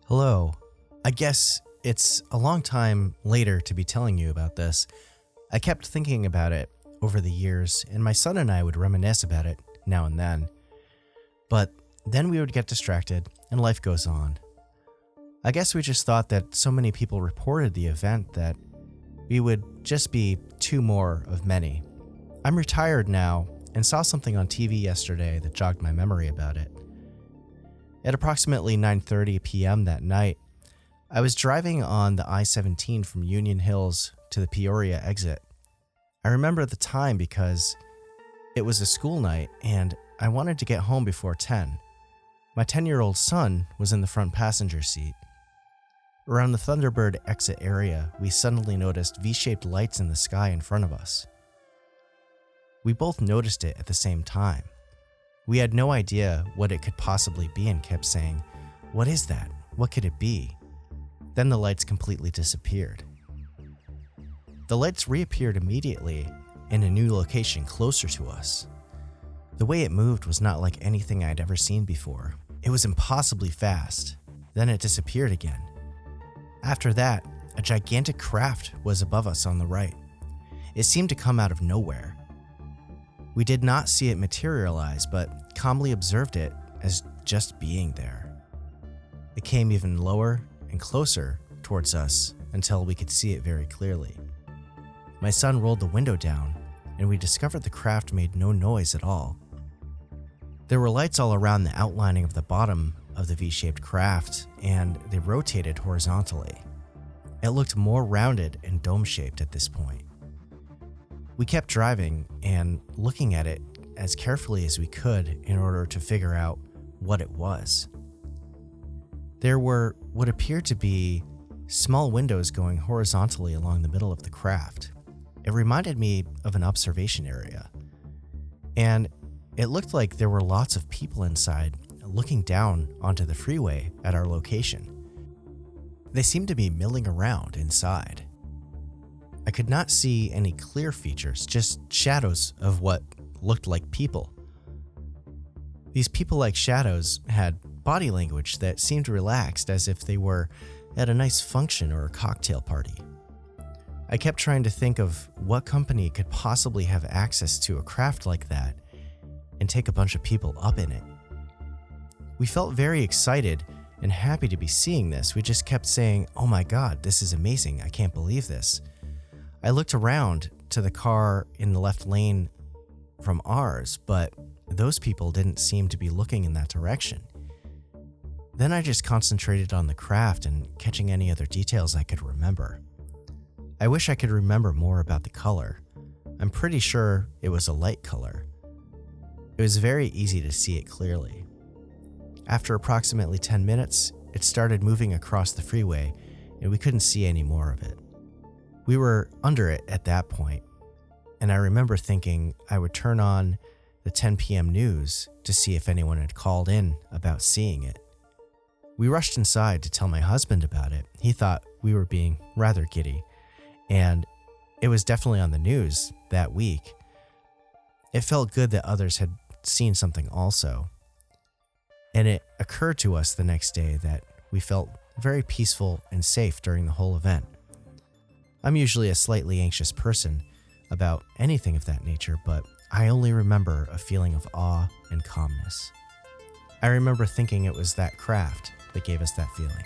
Hello. I guess it's a long time later to be telling you about this. I kept thinking about it over the years, and my son and I would reminisce about it now and then. But then we would get distracted, and life goes on. I guess we just thought that so many people reported the event that we would just be two more of many. I'm retired now and saw something on TV yesterday that jogged my memory about it. At approximately 9:30 p.m. that night, I was driving on the I-17 from Union Hills to the Peoria exit. I remember the time because it was a school night and I wanted to get home before 10. My 10-year-old son was in the front passenger seat. Around the Thunderbird exit area, we suddenly noticed V-shaped lights in the sky in front of us. We both noticed it at the same time. We had no idea what it could possibly be and kept saying, "What is that? What could it be?" Then the lights completely disappeared. The lights reappeared immediately in a new location closer to us. The way it moved was not like anything I'd ever seen before. It was impossibly fast. Then it disappeared again. After that, a gigantic craft was above us on the right. It seemed to come out of nowhere. We did not see it materialize, but calmly observed it as just being there. It came even lower and closer towards us until we could see it very clearly. My son rolled the window down, and we discovered the craft made no noise at all. There were lights all around the outlining of the bottom of the V-shaped craft, and they rotated horizontally. It looked more rounded and dome-shaped at this point. We kept driving and looking at it as carefully as we could in order to figure out what it was. There were what appeared to be small windows going horizontally along the middle of the craft. It reminded me of an observation area, and it looked like there were lots of people inside looking down onto the freeway at our location. They seemed to be milling around inside. I could not see any clear features, just shadows of what looked like people. These people-like shadows had body language that seemed relaxed, as if they were at a nice function or a cocktail party. I kept trying to think of what company could possibly have access to a craft like that and take a bunch of people up in it. We felt very excited and happy to be seeing this. We just kept saying, "Oh my God, this is amazing. I can't believe this." I looked around to the car in the left lane from ours, but those people didn't seem to be looking in that direction. Then I just concentrated on the craft and catching any other details I could remember. I wish I could remember more about the color. I'm pretty sure it was a light color. It was very easy to see it clearly. After approximately 10 minutes, it started moving across the freeway, and we couldn't see any more of it. We were under it at that point, and I remember thinking I would turn on the 10 p.m. news to see if anyone had called in about seeing it. We rushed inside to tell my husband about it. He thought we were being rather giddy, and it was definitely on the news that week. It felt good that others had seen something also. And it occurred to us the next day that we felt very peaceful and safe during the whole event. I'm usually a slightly anxious person about anything of that nature, but I only remember a feeling of awe and calmness. I remember thinking it was that craft that gave us that feeling.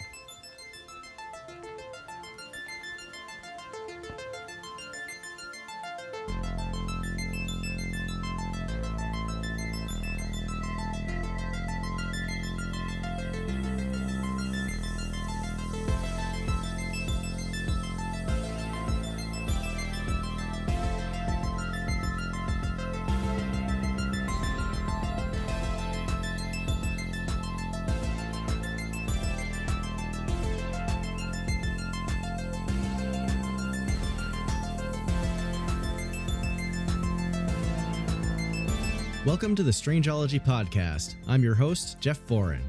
Welcome to the Strangeology podcast. I'm your host, Jeff Foran.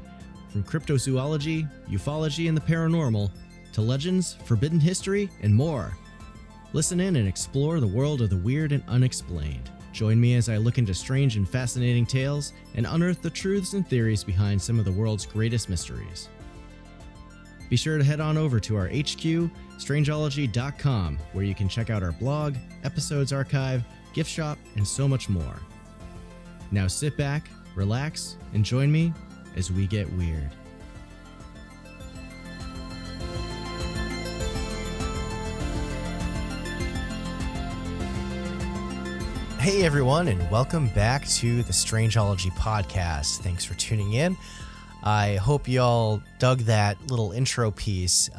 From cryptozoology, ufology, and the paranormal, to legends, forbidden history, and more. Listen in and explore the world of the weird and unexplained. Join me as I look into strange and fascinating tales and unearth the truths and theories behind some of the world's greatest mysteries. be sure to head on over to our HQ, Strangeology.com, where you can check out our blog, episodes archive, gift shop, and so much more. Now sit back, relax, and join me as we get weird. Hey everyone, and welcome back to the Strangeology podcast. Thanks for tuning in. I hope y'all dug that little intro piece.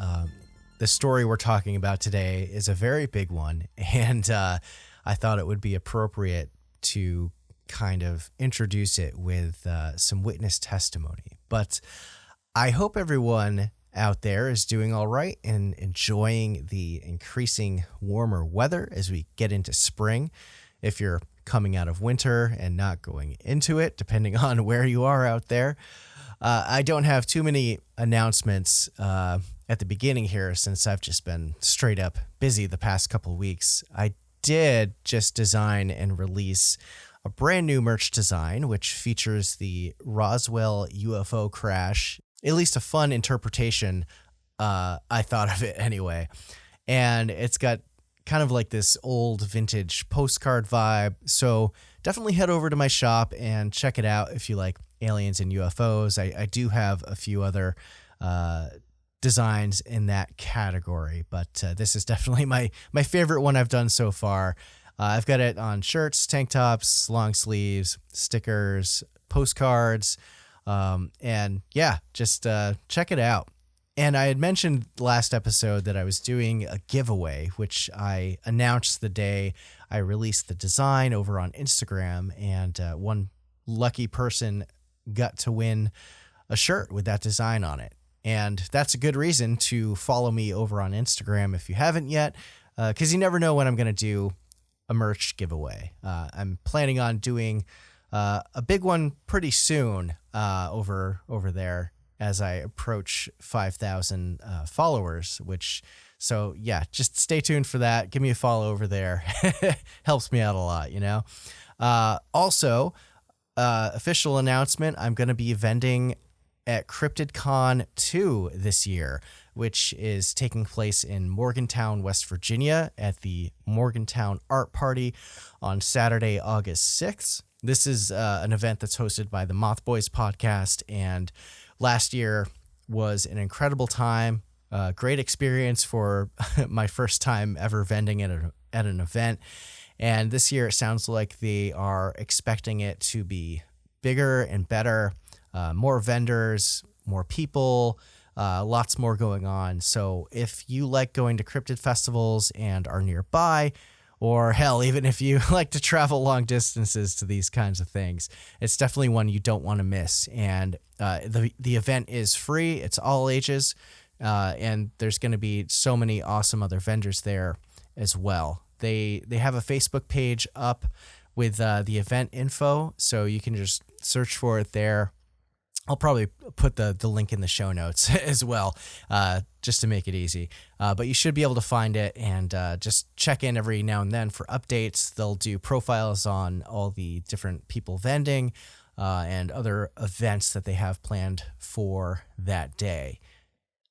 The story we're talking about today is a very big one, and I thought it would be appropriate to kind of introduce it with some witness testimony. But I hope everyone out there is doing all right and enjoying the increasing warmer weather as we get into spring. If you're coming out of winter and not going into it, depending on where you are out there. I don't have too many announcements at the beginning here since I've just been straight up busy the past couple of weeks. I did just design and release a brand new merch design, which features the Roswell UFO crash, at least a fun interpretation, I thought of it anyway. And it's got kind of like this old vintage postcard vibe. So definitely head over to my shop and check it out if you like aliens and UFOs. I do have a few other designs in that category, but this is definitely my favorite one I've done so far. I've got it on shirts, tank tops, long sleeves, stickers, postcards, and yeah, just check it out. And I had mentioned last episode that I was doing a giveaway, which I announced the day I released the design over on Instagram, and one lucky person got to win a shirt with that design on it. And that's a good reason to follow me over on Instagram if you haven't yet, because you never know when I'm going to do a merch giveaway. I'm planning on doing a big one pretty soon over there, as I approach 5,000 followers, so yeah, just stay tuned for that. Give me a follow over there. Helps me out a lot, you know? Also, official announcement, I'm going to be vending at Cryptidcon 2 this year, which is taking place in Morgantown, West Virginia at the Morgantown Art Party on Saturday, August 6th. This is an event that's hosted by the Moth Boys podcast, and last year was an incredible time, great experience for my first time ever vending at an event. And this year it sounds like they are expecting it to be bigger and better, more vendors, more people, lots more going on. So if you like going to cryptid festivals and are nearby, or hell, even if you like to travel long distances to these kinds of things, it's definitely one you don't want to miss. And the event is free. It's all ages. And there's going to be so many awesome other vendors there as well. They have a Facebook page up with the event info, so you can just search for it there. I'll probably put the link in the show notes as well, just to make it easy. But you should be able to find it, and just check in every now and then for updates. They'll do profiles on all the different people vending and other events that they have planned for that day.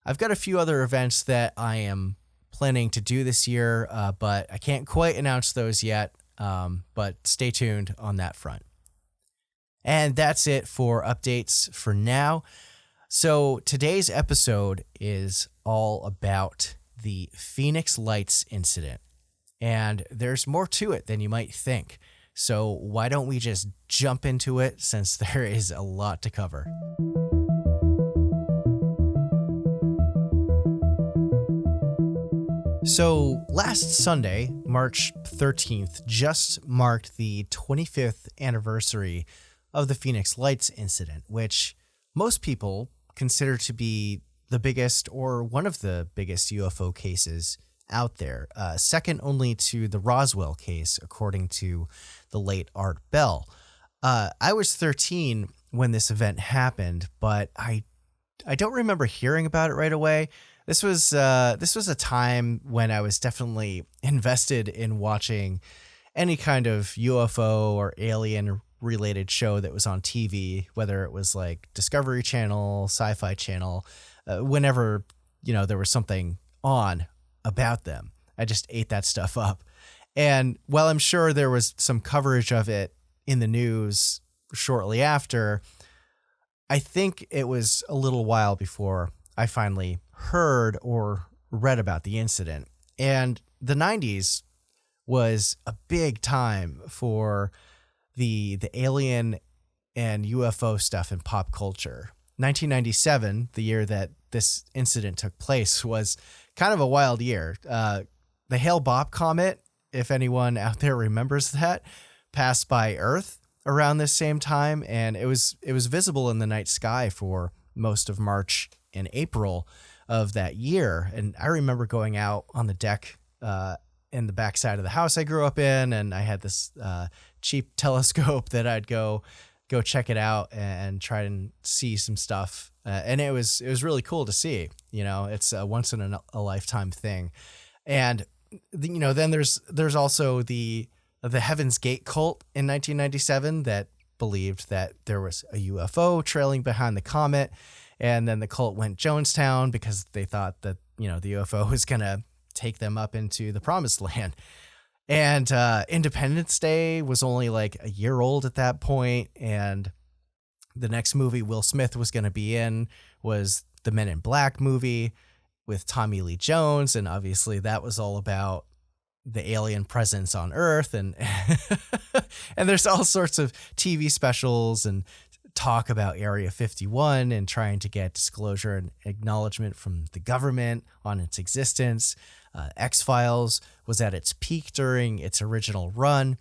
I've got a few other events that I am planning to do this year, but I can't quite announce those yet, but stay tuned on that front. And that's it for updates for now. So today's episode is all about the Phoenix Lights incident. And there's more to it than you might think. So why don't we just jump into it, since there is a lot to cover. So last Sunday, March 13th, just marked the 25th anniversary of the Phoenix Lights incident, which most people consider to be the biggest or one of the biggest UFO cases out there, second only to the Roswell case, according to the late Art Bell. I was 13 when this event happened, but I don't remember hearing about it right away. This was a time when I was definitely invested in watching any kind of UFO or alien related show that was on TV, whether it was like Discovery Channel, Sci-Fi Channel, whenever there was something on about them. I just ate that stuff up. And while I'm sure there was some coverage of it in the news shortly after, I think it was a little while before I finally heard or read about the incident. And the 90s was a big time for the alien and UFO stuff in pop culture. 1997, the year that this incident took place, was kind of a wild year. The Hail Bop Comet, if anyone out there remembers that, passed by Earth around this same time, and it was visible in the night sky for most of March and April of that year. And I remember going out on the deck in the backside of the house I grew up in, and I had this cheap telescope that I'd go check it out and try and see some stuff. And it was really cool to see. It's a once in a lifetime thing. And then there's also the Heaven's Gate cult in 1997 that believed that there was a UFO trailing behind the comet. And then the cult went Jonestown because they thought that, the UFO was going to take them up into the promised land. And Independence Day was only like a year old at that point. And the next movie Will Smith was going to be in was the Men in Black movie with Tommy Lee Jones. And obviously that was all about the alien presence on Earth. And and there's all sorts of TV specials and talk about Area 51 and trying to get disclosure and acknowledgement from the government on its existence. X-Files was at its peak during its original run.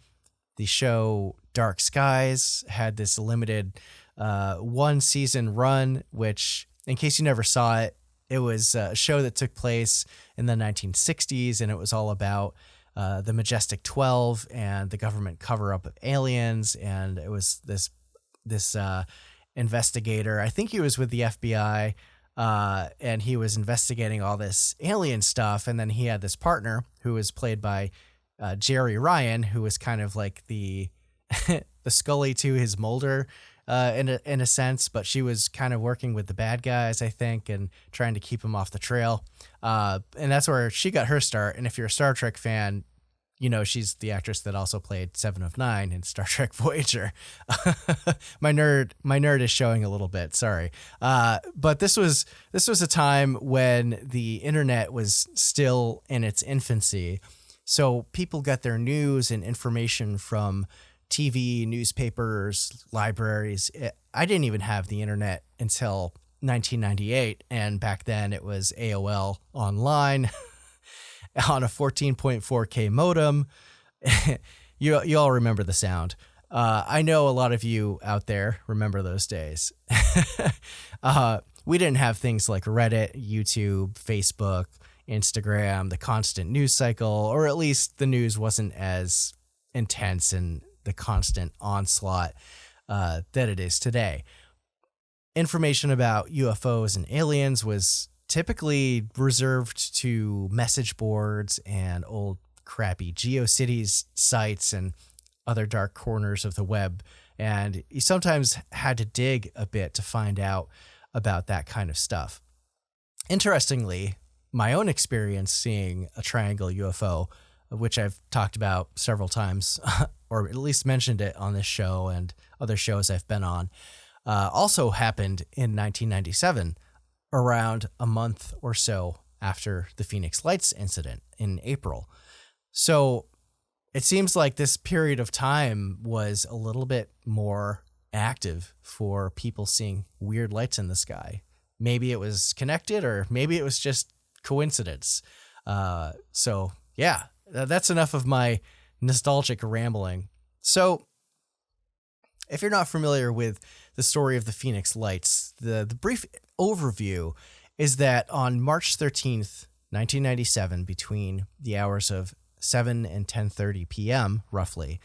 The show Dark Skies had this limited one season run, which, in case you never saw it, it was a show that took place in the 1960s, and it was all about the Majestic 12 and the government cover-up of aliens. And it was this investigator, I think he was with the FBI, and he was investigating all this alien stuff. And then he had this partner who was played by Jerry Ryan, who was kind of like the the Scully to his Mulder in a sense, but she was kind of working with the bad guys, I think, and trying to keep him off the trail. And that's where she got her start. And if you're a Star Trek fan, she's the actress that also played Seven of Nine in Star Trek Voyager. My nerd is showing a little bit. Sorry. But this was a time when the internet was still in its infancy. So people got their news and information from TV, newspapers, libraries. I didn't even have the internet until 1998. And back then it was AOL online on a 14.4K modem. You all remember the sound. I know a lot of you out there remember those days. We didn't have things like Reddit, YouTube, Facebook, Instagram, the constant news cycle, or at least the news wasn't as intense and the constant onslaught that it is today. Information about UFOs and aliens was typically reserved to message boards and old crappy GeoCities sites and other dark corners of the web. And you sometimes had to dig a bit to find out about that kind of stuff. Interestingly, my own experience seeing a triangle UFO, which I've talked about several times, or at least mentioned it on this show and other shows I've been on, also happened in 1997, around a month or so after the Phoenix Lights incident in April. So it seems like this period of time was a little bit more active for people seeing weird lights in the sky. Maybe it was connected, or maybe it was just coincidence. So yeah, that's enough of my nostalgic rambling. So if you're not familiar with the story of the Phoenix Lights, the brief overview is that on March 13th, 1997, between the hours of 7 and 10:30 p.m., roughly,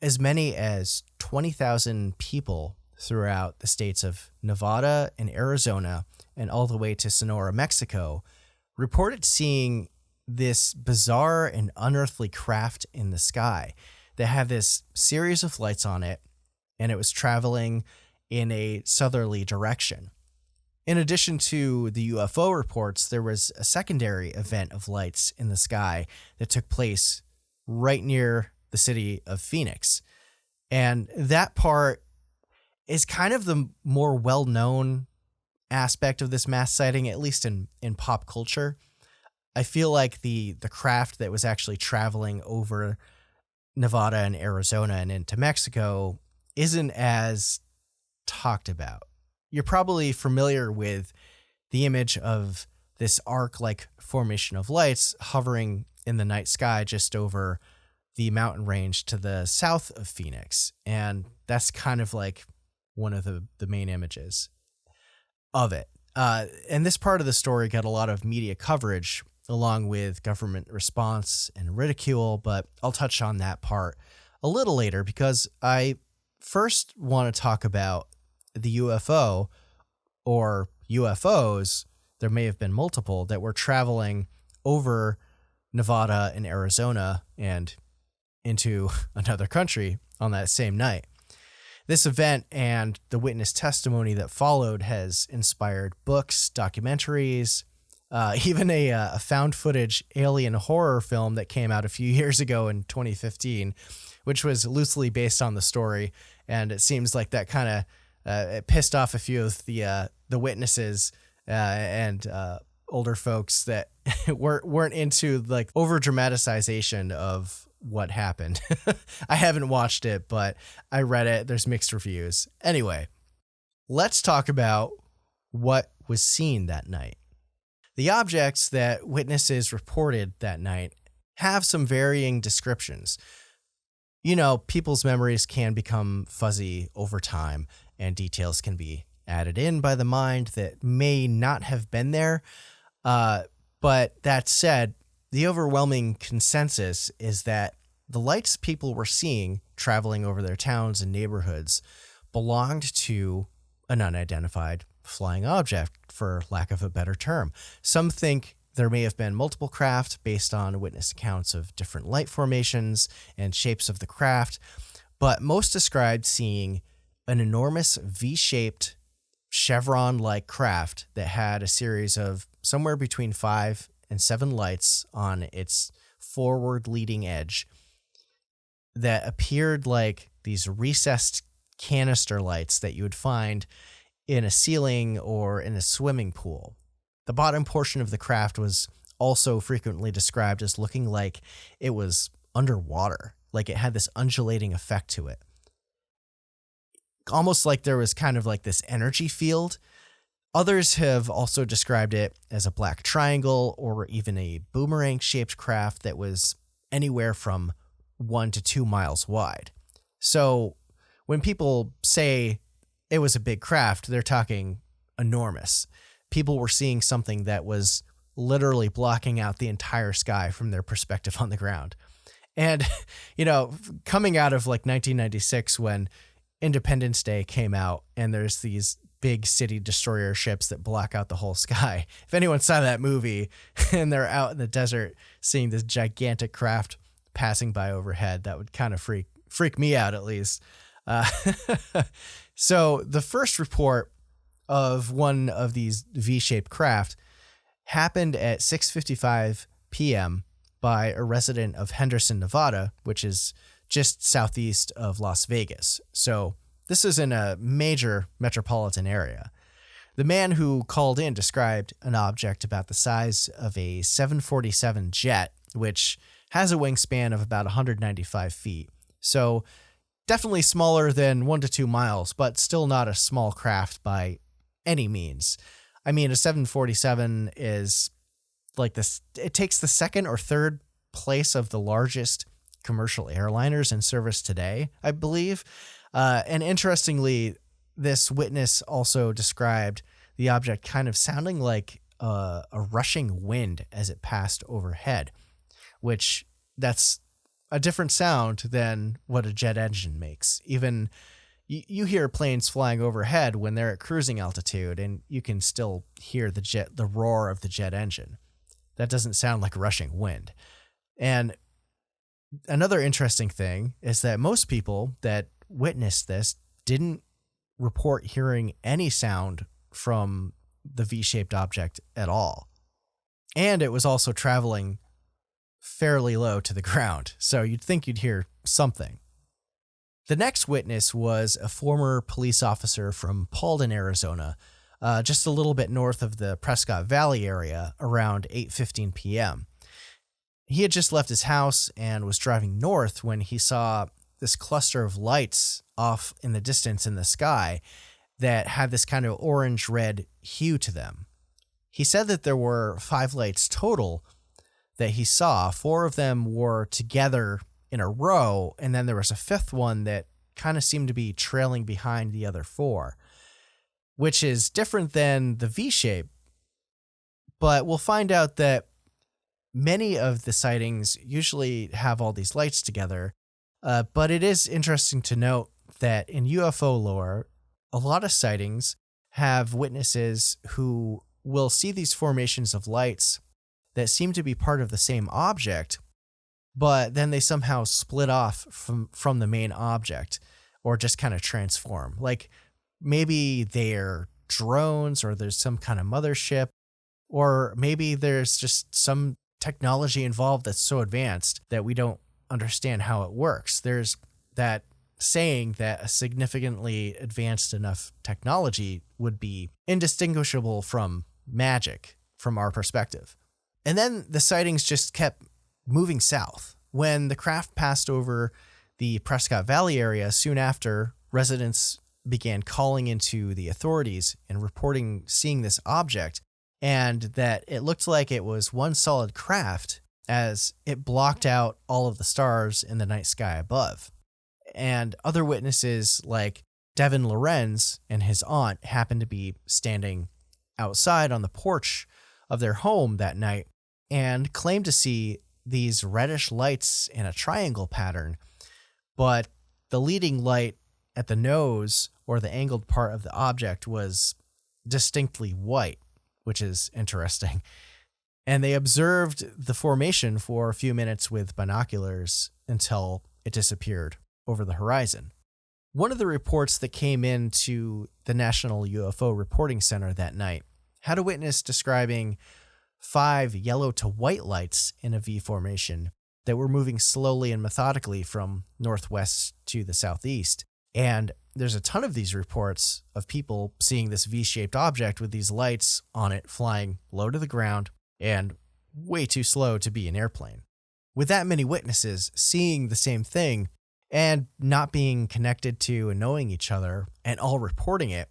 as many as 20,000 people throughout the states of Nevada and Arizona and all the way to Sonora, Mexico, reported seeing this bizarre and unearthly craft in the sky that had this series of lights on it, and it was traveling in a southerly direction. In addition to the UFO reports, there was a secondary event of lights in the sky that took place right near the city of Phoenix. And that part is kind of the more well-known aspect of this mass sighting, at least in pop culture. I feel like the craft that was actually traveling over Nevada and Arizona and into Mexico isn't as talked about. You're probably familiar with the image of this arc-like formation of lights hovering in the night sky just over the mountain range to the south of Phoenix. And that's kind of like one of the main images of it. And this part of the story got a lot of media coverage along with government response and ridicule, but I'll touch on that part a little later because I first want to talk about the UFO or UFOs. There may have been multiple that were traveling over Nevada and Arizona and into another country on that same night. This event and the witness testimony that followed has inspired books, documentaries, even a found footage alien horror film that came out a few years ago in 2015, which was loosely based on the story. And it seems like that kind of it pissed off a few of the witnesses and older folks that weren't into like over dramatization of what happened. I haven't watched it, but I read it. There's mixed reviews. Anyway, let's talk about what was seen that night. The objects that witnesses reported that night have some varying descriptions. You know, people's memories can become fuzzy over time, and details can be added in by the mind that may not have been there. But that said, the overwhelming consensus is that the lights people were seeing traveling over their towns and neighborhoods belonged to an unidentified flying object, for lack of a better term. Some think there may have been multiple craft based on witness accounts of different light formations and shapes of the craft, but most described seeing an enormous V-shaped chevron-like craft that had a series of somewhere between 5 and 7 lights on its forward leading edge that appeared like these recessed canister lights that you would find in a ceiling or in a swimming pool. The bottom portion of the craft was also frequently described as looking like it was underwater, like it had this undulating effect to it. Almost like there was kind of like this energy field. Others have also described it as a black triangle or even a boomerang-shaped craft that was anywhere from 1 to 2 miles wide. So when people say it was a big craft, they're talking enormous. People were seeing something that was literally blocking out the entire sky from their perspective on the ground. And, you know, coming out of like 1996 when Independence Day came out and there's these big city destroyer ships that block out the whole sky. If anyone saw that movie and they're out in the desert seeing this gigantic craft passing by overhead, that would kind of freak me out, at least. So the first report of one of these V-shaped craft happened at 6:55 p.m. by a resident of Henderson, Nevada, which is just southeast of Las Vegas. So this is in a major metropolitan area. The man who called in described an object about the size of a 747 jet, which has a wingspan of about 195 feet. So definitely smaller than 1 to 2 miles, but still not a small craft by any means. I mean, a 747 is like this. It takes the second or third place of the largest commercial airliners in service today, I believe. And interestingly, this witness also described the object kind of sounding like a rushing wind as it passed overhead, which that's a different sound than what a jet engine makes. Even you hear planes flying overhead when they're at cruising altitude, and you can still hear the roar of the jet engine. That doesn't sound like rushing wind. And another interesting thing is that most people that witnessed this didn't report hearing any sound from the V-shaped object at all. And it was also traveling fairly low to the ground, so you'd think you'd hear something. The next witness was a former police officer from Paulden, Arizona, just a little bit north of the Prescott Valley area, around 8:15 p.m. He had just left his house and was driving north when he saw this cluster of lights off in the distance in the sky that had this kind of orange-red hue to them. He said that there were 5 lights total that he saw. 4 of them were together in a row, and then there was a 5th one that kind of seemed to be trailing behind the other 4, which is different than the V-shape. But we'll find out that many of the sightings usually have all these lights together. But it is interesting to note that in UFO lore, a lot of sightings have witnesses who will see these formations of lights that seem to be part of the same object, but then they somehow split off from the main object or just kind of transform. Like maybe they're drones, or there's some kind of mothership, or maybe there's just some technology involved that's so advanced that we don't understand how it works. There's that saying that a significantly advanced enough technology would be indistinguishable from magic from our perspective. And then the sightings just kept moving south. When the craft passed over the Prescott Valley area, soon after, residents began calling into the authorities and reporting seeing this object, and that it looked like it was one solid craft as it blocked out all of the stars in the night sky above. And other witnesses like Devin Lorenz and his aunt happened to be standing outside on the porch of their home that night and claimed to see these reddish lights in a triangle pattern, but the leading light at the nose or the angled part of the object was distinctly white, which is interesting. And they observed the formation for a few minutes with binoculars until it disappeared over the horizon. One of the reports that came in to the National UFO Reporting Center that night had a witness describing 5 yellow to white lights in a V formation that were moving slowly and methodically from northwest to the southeast. And there's a ton of these reports of people seeing this V-shaped object with these lights on it flying low to the ground and way too slow to be an airplane. With that many witnesses seeing the same thing and not being connected to and knowing each other and all reporting it,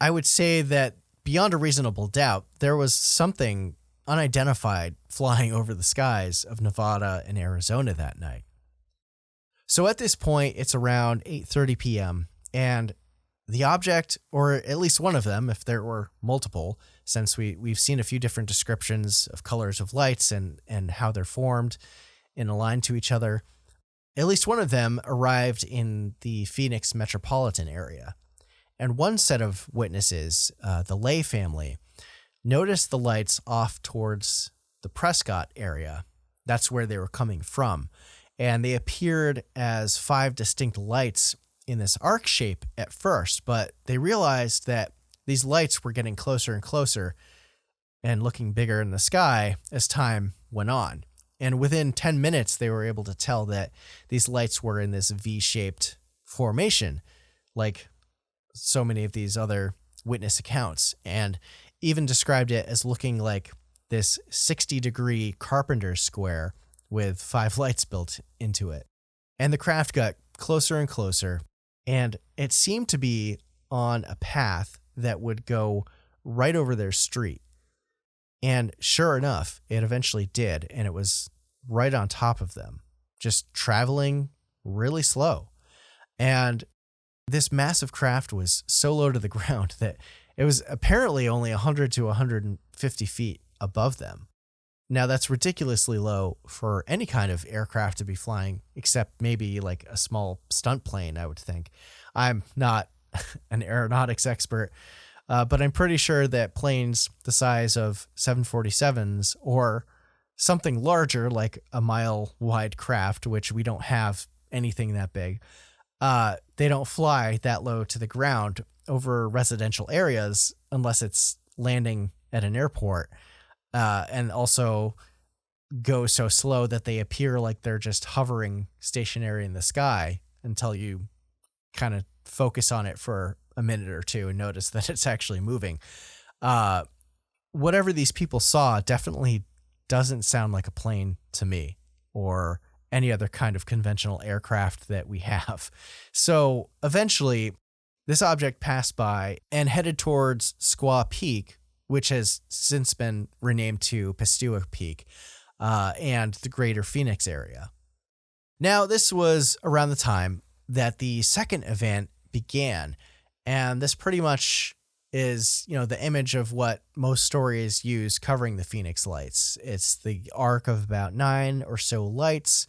I would say that beyond a reasonable doubt, there was something unidentified flying over the skies of Nevada and Arizona that night. So at this point, it's around 8:30 p.m., and the object, or at least one of them, if there were multiple, since we've seen a few different descriptions of colors of lights and how they're formed and aligned to each other, at least one of them arrived in the Phoenix metropolitan area. And one set of witnesses, the Lay family, noticed the lights off towards the Prescott area. That's where they were coming from. And they appeared as 5 distinct lights in this arc shape at first, but they realized that these lights were getting closer and closer and looking bigger in the sky as time went on. And within 10 minutes, they were able to tell that these lights were in this V-shaped formation, like so many of these other witness accounts, and even described it as looking like this 60-degree carpenter's square with 5 lights built into it. And the craft got closer and closer, and it seemed to be on a path that would go right over their street. And sure enough, it eventually did, and it was right on top of them, just traveling really slow. And this massive craft was so low to the ground that it was apparently only 100 to 150 feet above them. Now, that's ridiculously low for any kind of aircraft to be flying, except maybe like a small stunt plane, I would think. I'm not an aeronautics expert, but I'm pretty sure that planes the size of 747s or something larger, like a mile-wide craft, which we don't have anything that big, they don't fly that low to the ground over residential areas unless it's landing at an airport, and also go so slow that they appear like they're just hovering stationary in the sky until you kind of focus on it for a minute or two and notice that it's actually moving. Whatever these people saw definitely doesn't sound like a plane to me, or any other kind of conventional aircraft that we have. So eventually, this object passed by and headed towards Squaw Peak, which has since been renamed to Pistewa Peak, and the greater Phoenix area. Now, this was around the time that the second event began, and this pretty much is, the image of what most stories use covering the Phoenix lights. It's the arc of about 9 or so lights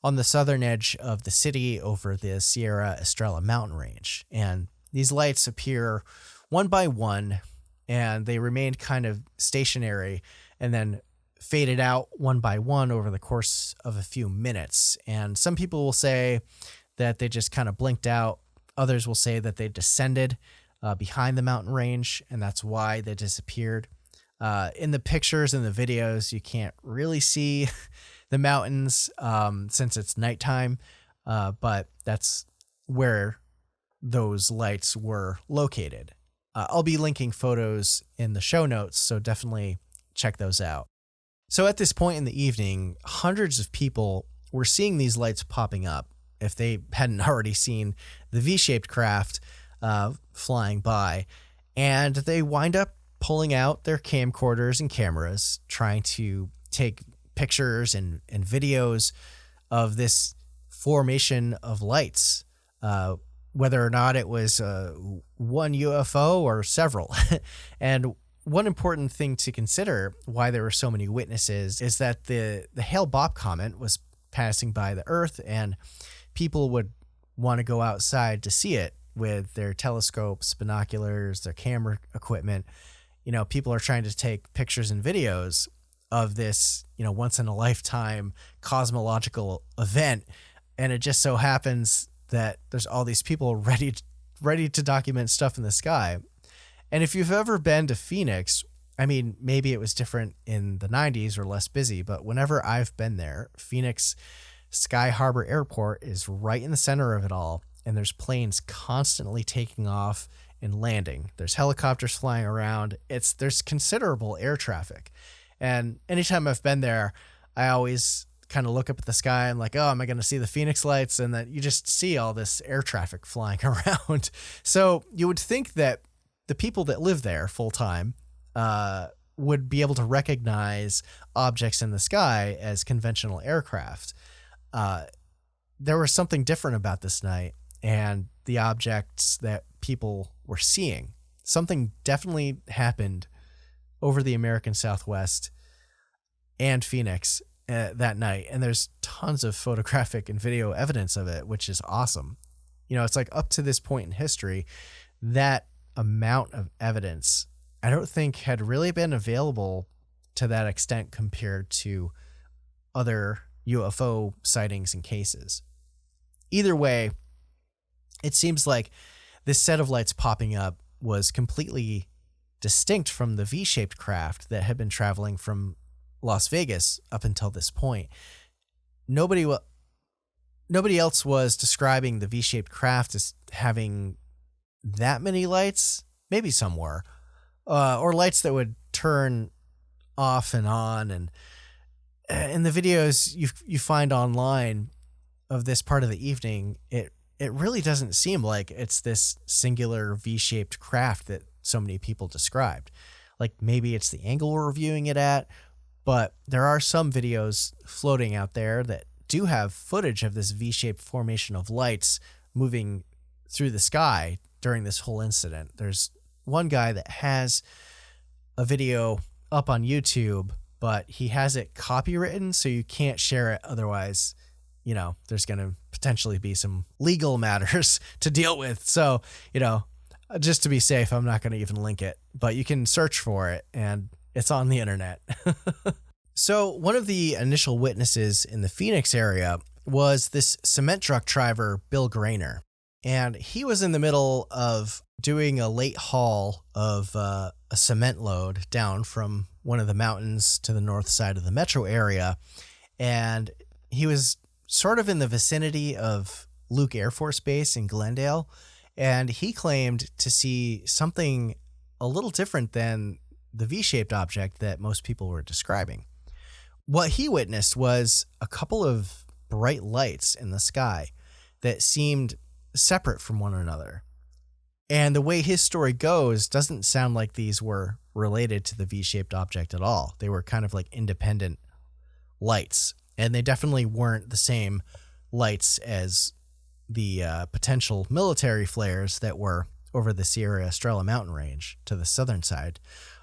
on the southern edge of the city over the Sierra Estrella mountain range. And these lights appear one by one, and they remained kind of stationary and then faded out one by one over the course of a few minutes. And some people will say that they just kind of blinked out. Others will say that they descended behind the mountain range, and that's why they disappeared. In the pictures and the videos, you can't really see the mountains since it's nighttime, but that's where those lights were located. I'll be linking photos in the show notes, so definitely check those out. So at this point in the evening, hundreds of people were seeing these lights popping up if they hadn't already seen the V-shaped craft flying by, and they wind up pulling out their camcorders and cameras, trying to take pictures and videos of this formation of lights, whether or not it was one UFO or several. And one important thing to consider why there were so many witnesses is that the Hail Bop Comet was passing by the Earth, and people would want to go outside to see it with their telescopes, binoculars, their camera equipment. People are trying to take pictures and videos of this, once in a lifetime cosmological event. And it just so happens that there's all these people ready to document stuff in the sky. And if you've ever been to Phoenix, I mean, maybe it was different in the 90s or less busy, but whenever I've been there, Phoenix Sky Harbor Airport is right in the center of it all. And there's planes constantly taking off and landing. There's helicopters flying around. There's considerable air traffic. And anytime I've been there, I always kind of look up at the sky and like, oh, am I going to see the Phoenix lights? And then you just see all this air traffic flying around. So you would think that the people that live there full time would be able to recognize objects in the sky as conventional aircraft. There was something different about this night and the objects that people were seeing. Something definitely happened over the American Southwest and Phoenix that night. And there's tons of photographic and video evidence of it, which is awesome. It's like up to this point in history, that amount of evidence, I don't think had really been available to that extent compared to other UFO sightings and cases. Either way, it seems like this set of lights popping up was completely distinct from the V-shaped craft that had been traveling from Las Vegas up until this point. Nobody else was describing the V-shaped craft as having that many lights. Maybe some were, or lights that would turn off and on. And in the videos you find online of this part of the evening, it really doesn't seem like it's this singular V-shaped craft that so many people described. Like maybe it's the angle we're viewing it at, but there are some videos floating out there that do have footage of this V-shaped formation of lights moving through the sky during this whole incident. There's one guy that has a video up on YouTube, but he has it copywritten, so you can't share it. Otherwise, there's going to potentially be some legal matters to deal with. So, just to be safe, I'm not going to even link it, but you can search for it and it's on the internet. So one of the initial witnesses in the Phoenix area was this cement truck driver, Bill Grainer. And he was in the middle of doing a late haul of a cement load down from one of the mountains to the north side of the metro area. And he was sort of in the vicinity of Luke Air Force Base in Glendale. And he claimed to see something a little different than the V-shaped object that most people were describing. What he witnessed was a couple of bright lights in the sky that seemed separate from one another. And the way his story goes doesn't sound like these were related to the V-shaped object at all. They were kind of like independent lights, and they definitely weren't the same lights as the potential military flares that were over the Sierra Estrella mountain range to the southern side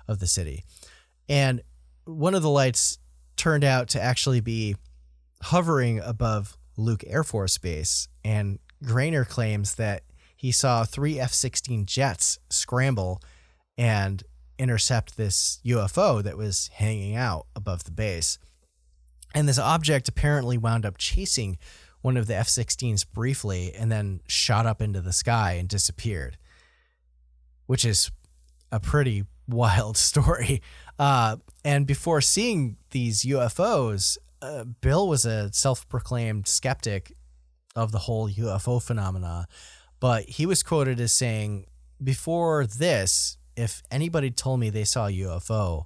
of the city. And one of the lights turned out to actually be hovering above Luke Air Force Base, and Grainer claims that he saw 3 F-16 jets scramble and intercept this UFO that was hanging out above the base. And this object apparently wound up chasing one of the F-16s briefly and then shot up into the sky and disappeared, which is a pretty wild story. And before seeing these UFOs, Bill was a self-proclaimed skeptic of the whole UFO phenomena. But he was quoted as saying, before this, if anybody told me they saw a UFO,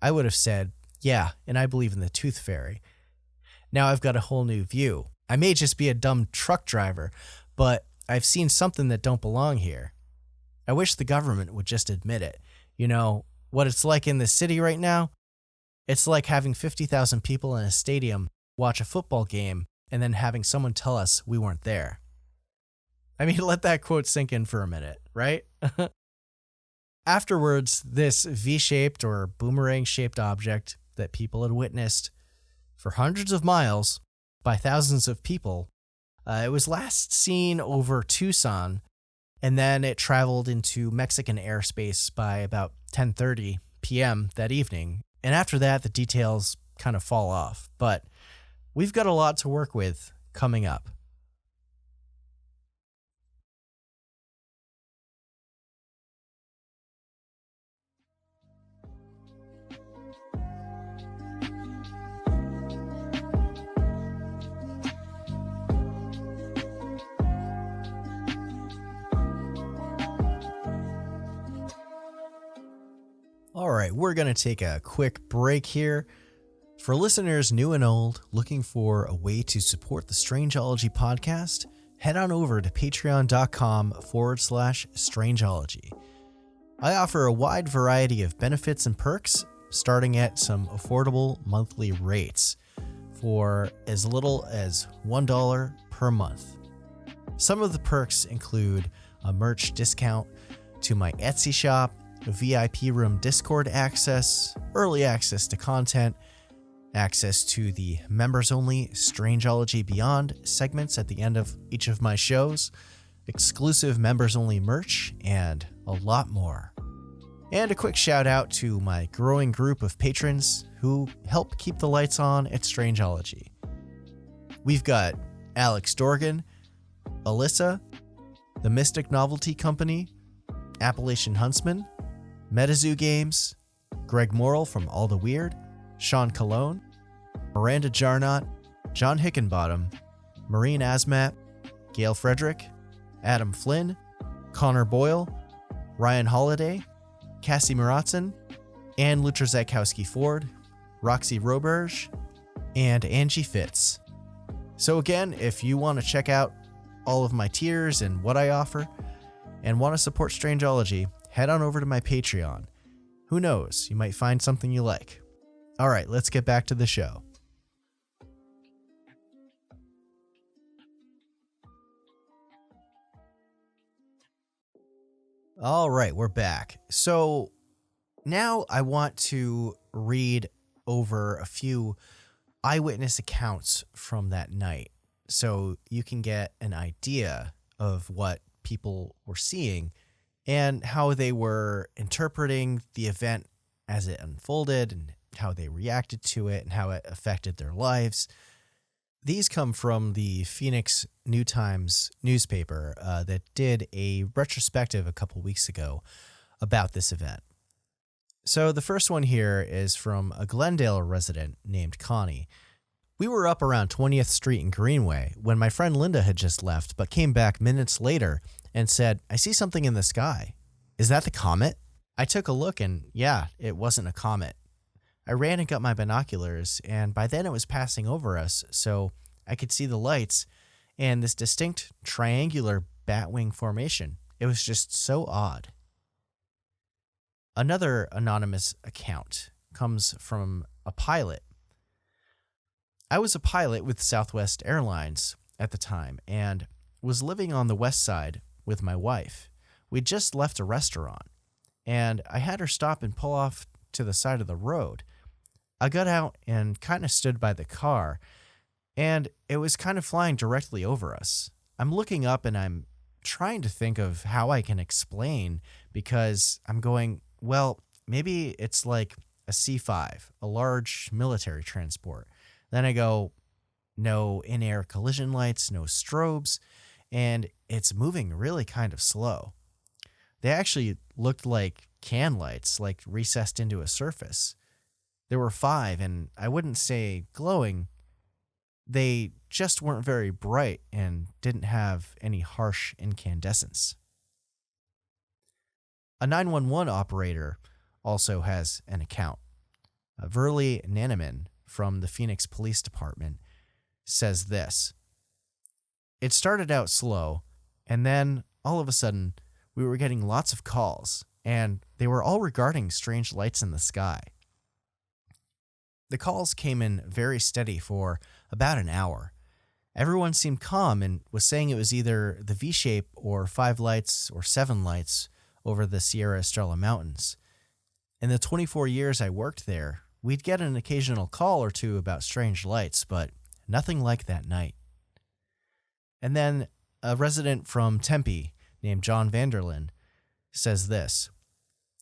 I would have said, yeah, and I believe in the tooth fairy. Now I've got a whole new view. I may just be a dumb truck driver, but I've seen something that don't belong here. I wish the government would just admit it. You know, what it's like in the city right now? It's like having 50,000 people in a stadium watch a football game and then having someone tell us we weren't there. I mean, let that quote sink in for a minute, right? Afterwards, this V-shaped or boomerang-shaped object that people had witnessed for hundreds of miles by thousands of people, it was last seen over Tucson, and then it traveled into Mexican airspace by about 10:30 p.m. that evening. And after that, the details kind of fall off. But we've got a lot to work with coming up. All right, we're going to take a quick break here. For listeners new and old looking for a way to support the Strangeology podcast, head on over to patreon.com/Strangeology. I offer a wide variety of benefits and perks, starting at some affordable monthly rates for as little as $1 per month. Some of the perks include a merch discount to my Etsy shop, VIP room Discord access, early access to content, access to the members-only Strangeology Beyond segments at the end of each of my shows, exclusive members-only merch, and a lot more. And a quick shout-out to my growing group of patrons who help keep the lights on at Strangeology. We've got Alex Dorgan, Alyssa, The Mystic Novelty Company, Appalachian Huntsman, MetaZoo Games, Greg Morrill from All the Weird, Sean Colon, Miranda Jarnot, John Hickenbottom, Maureen Asmat, Gail Frederick, Adam Flynn, Connor Boyle, Ryan Holiday, Cassie Maratzen, Ann Luter-Zakowski-Ford, Roxy Roberge, and Angie Fitz. So again, if you want to check out all of my tiers and what I offer, and want to support Strangeology, head on over to my Patreon. Who knows, you might find something you like. All right, let's get back to the show. All right, we're back. So now I want to read over a few eyewitness accounts from that night so you can get an idea of what people were seeing and how they were interpreting the event as it unfolded and how they reacted to it and how it affected their lives. These come from the Phoenix New Times newspaper that did a retrospective a couple weeks ago about this event. So the first one here is from a Glendale resident named Connie. We were up around 20th Street and Greenway when my friend Linda had just left, but came back minutes later and said, "I see something in the sky. Is that the comet?" I took a look and yeah, it wasn't a comet. I ran and got my binoculars, and by then it was passing over us, so I could see the lights and this distinct triangular batwing formation. It was just so odd. Another anonymous account comes from a pilot. I was a pilot with Southwest Airlines at the time and was living on the west side with my wife. We'd just left a restaurant, and I had her stop and pull off to the side of the road. I got out and kind of stood by the car, and it was kind of flying directly over us. I'm looking up and I'm trying to think of how I can explain, because I'm going, well, maybe it's like a C-5, a large military transport. Then I go, no in-air collision lights, no strobes, and it's moving really kind of slow. They actually looked like can lights, like recessed into a surface. There were 5, and I wouldn't say glowing. They just weren't very bright and didn't have any harsh incandescence. A 911 operator also has an account. Verley Naniman from the Phoenix Police Department says this: "It started out slow, and then all of a sudden we were getting lots of calls, and they were all regarding strange lights in the sky. The calls came in very steady for about an hour. Everyone seemed calm and was saying it was either the V-shape or 5 lights or 7 lights over the Sierra Estrella Mountains. In the 24 years I worked there, we'd get an occasional call or two about strange lights, but nothing like that night." And then a resident from Tempe named John Vanderlyn says this: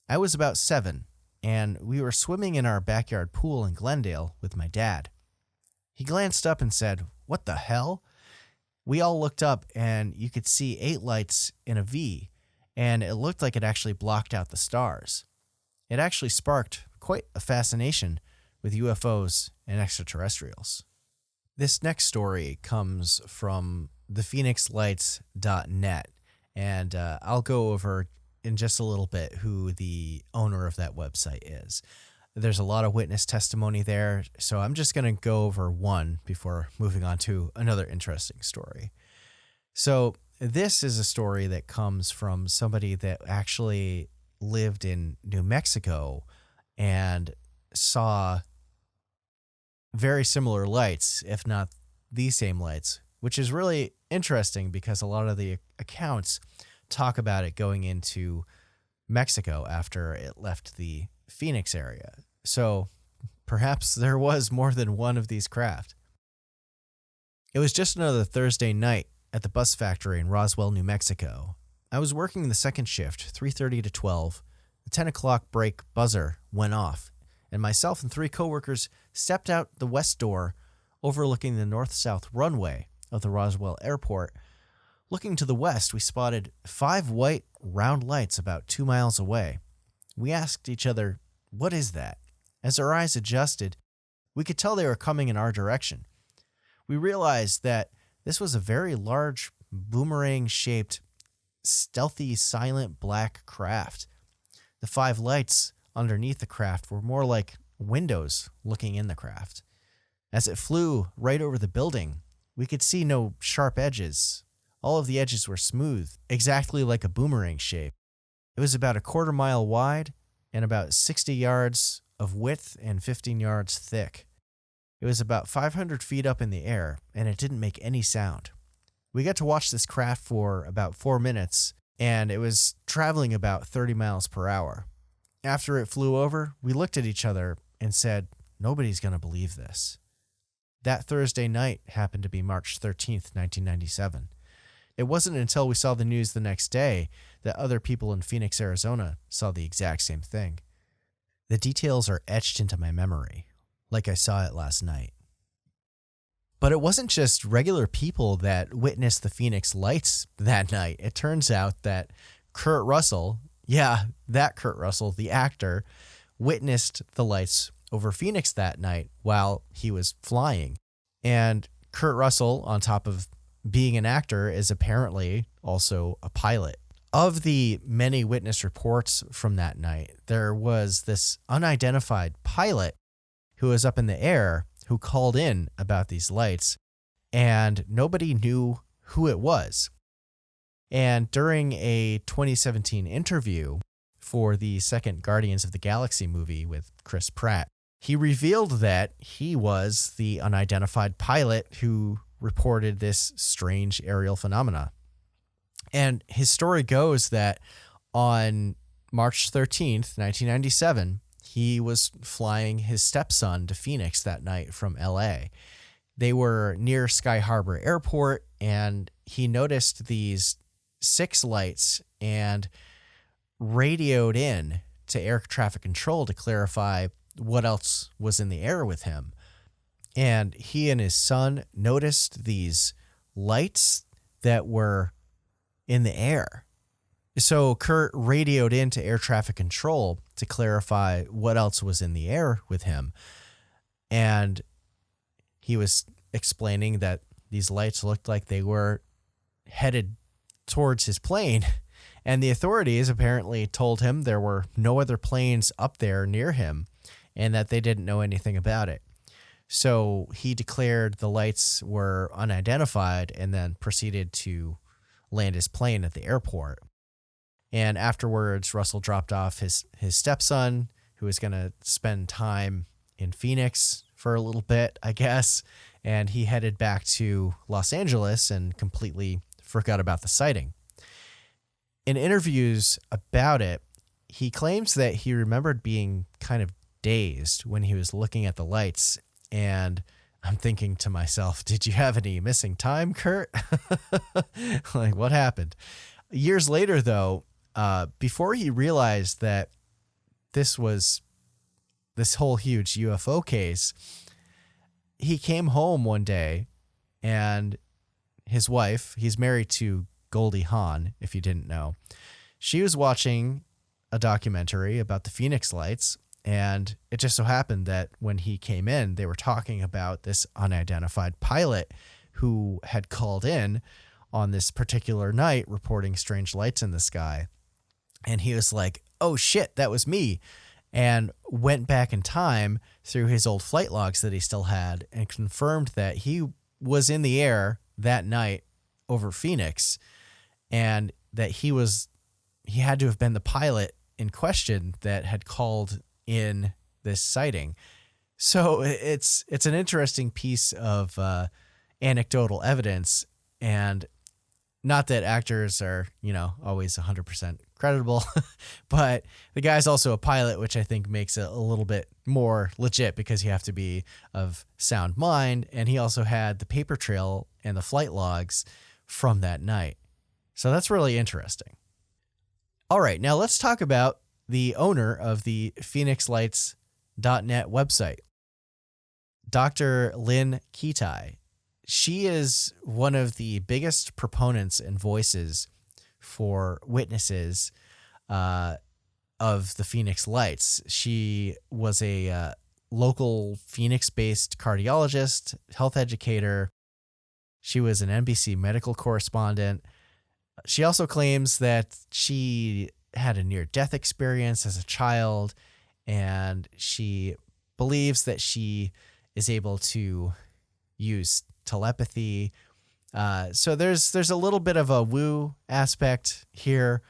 "I was about 7, and we were swimming in our backyard pool in Glendale with my dad. He glanced up and said, 'What the hell?' We all looked up, and you could see 8 lights in a V, and it looked like it actually blocked out the stars. It actually sparked quite a fascination with UFOs and extraterrestrials." This next story comes from thephoenixlights.net, and I'll go over in just a little bit who the owner of that website is. There's a lot of witness testimony there, so I'm just going to go over one before moving on to another interesting story. So this is a story that comes from somebody that actually lived in New Mexico and saw very similar lights, if not the same lights, which is really interesting because a lot of the accounts talk about it going into Mexico after it left the Phoenix area. So perhaps there was more than one of these craft. It was just another Thursday night at the bus factory in Roswell, New Mexico. I was working the second shift, 3:30 to 12. The 10 o'clock break buzzer went off, and myself and 3 coworkers stepped out the west door overlooking the north-south runway of the Roswell airport. Looking to the west, we spotted 5 white, round lights about 2 miles away. We asked each other, "What is that?" As our eyes adjusted, we could tell they were coming in our direction. We realized that this was a very large, boomerang-shaped, stealthy, silent black craft. The 5 lights underneath the craft were more like windows looking in the craft. As it flew right over the building, we could see no sharp edges. All of the edges were smooth, exactly like a boomerang shape. It was about a quarter mile wide and about 60 yards of width and 15 yards thick. It was about 500 feet up in the air, and it didn't make any sound. We got to watch this craft for about 4 minutes, and it was traveling about 30 miles per hour. After it flew over, we looked at each other and said, "Nobody's going to believe this." That Thursday night happened to be March 13th, 1997. It wasn't until we saw the news the next day that other people in Phoenix, Arizona saw the exact same thing. The details are etched into my memory, like I saw it last night. But it wasn't just regular people that witnessed the Phoenix lights that night. It turns out that Kurt Russell, that Kurt Russell, the actor, witnessed the lights over Phoenix that night while he was flying. And Kurt Russell, on top of being an actor, is apparently also a pilot. Of the many witness reports from that night, there was this unidentified pilot who was up in the air who called in about these lights, and nobody knew who it was. And during a 2017 interview for the second Guardians of the Galaxy movie with Chris Pratt, he revealed that he was the unidentified pilot who reported this strange aerial phenomena. And his story goes that on March 13th, 1997, he was flying his stepson to Phoenix that night from LA. They were near Sky Harbor Airport, and he noticed these 6 lights and radioed in to air traffic control to clarify what else was in the air with him. And he and his son noticed these lights that were in the air. So Kurt radioed into air traffic control to clarify what else was in the air with him. And he was explaining that these lights looked like they were headed towards his plane. And the authorities apparently told him there were no other planes up there near him and that they didn't know anything about it. So he declared the lights were unidentified and then proceeded to land his plane at the airport. And afterwards, Russell dropped off his stepson, who was going to spend time in Phoenix for a little bit, I guess. And he headed back to Los Angeles and completely forgot about the sighting. In interviews about it, he claims that he remembered being kind of dazed when he was looking at the lights. And I'm thinking to myself, did you have any missing time, Kurt? Like, what happened? Years later, though, before he realized that this was this whole huge UFO case, he came home one day and his wife, he's married to Goldie Hawn, if you didn't know, she was watching a documentary about the Phoenix lights. And it just so happened that when he came in, they were talking about this unidentified pilot who had called in on this particular night reporting strange lights in the sky. And he was like, oh shit, that was me. And went back in time through his old flight logs that he still had and confirmed that he was in the air that night over Phoenix and that he had to have been the pilot in question that had called in this sighting. So it's an interesting piece of anecdotal evidence, and not that actors are, always 100% credible, but the guy's also a pilot, which I think makes it a little bit more legit because you have to be of sound mind. And he also had the paper trail and the flight logs from that night. So that's really interesting. All right, now let's talk about the owner of the PhoenixLights.net website, Dr. Lynn Kitai. She is one of the biggest proponents and voices for witnesses of the Phoenix Lights. She was a local Phoenix-based cardiologist, health educator. She was an NBC medical correspondent. She also claims that she had a near-death experience as a child, and she believes that she is able to use telepathy. So there's a little bit of a woo aspect here.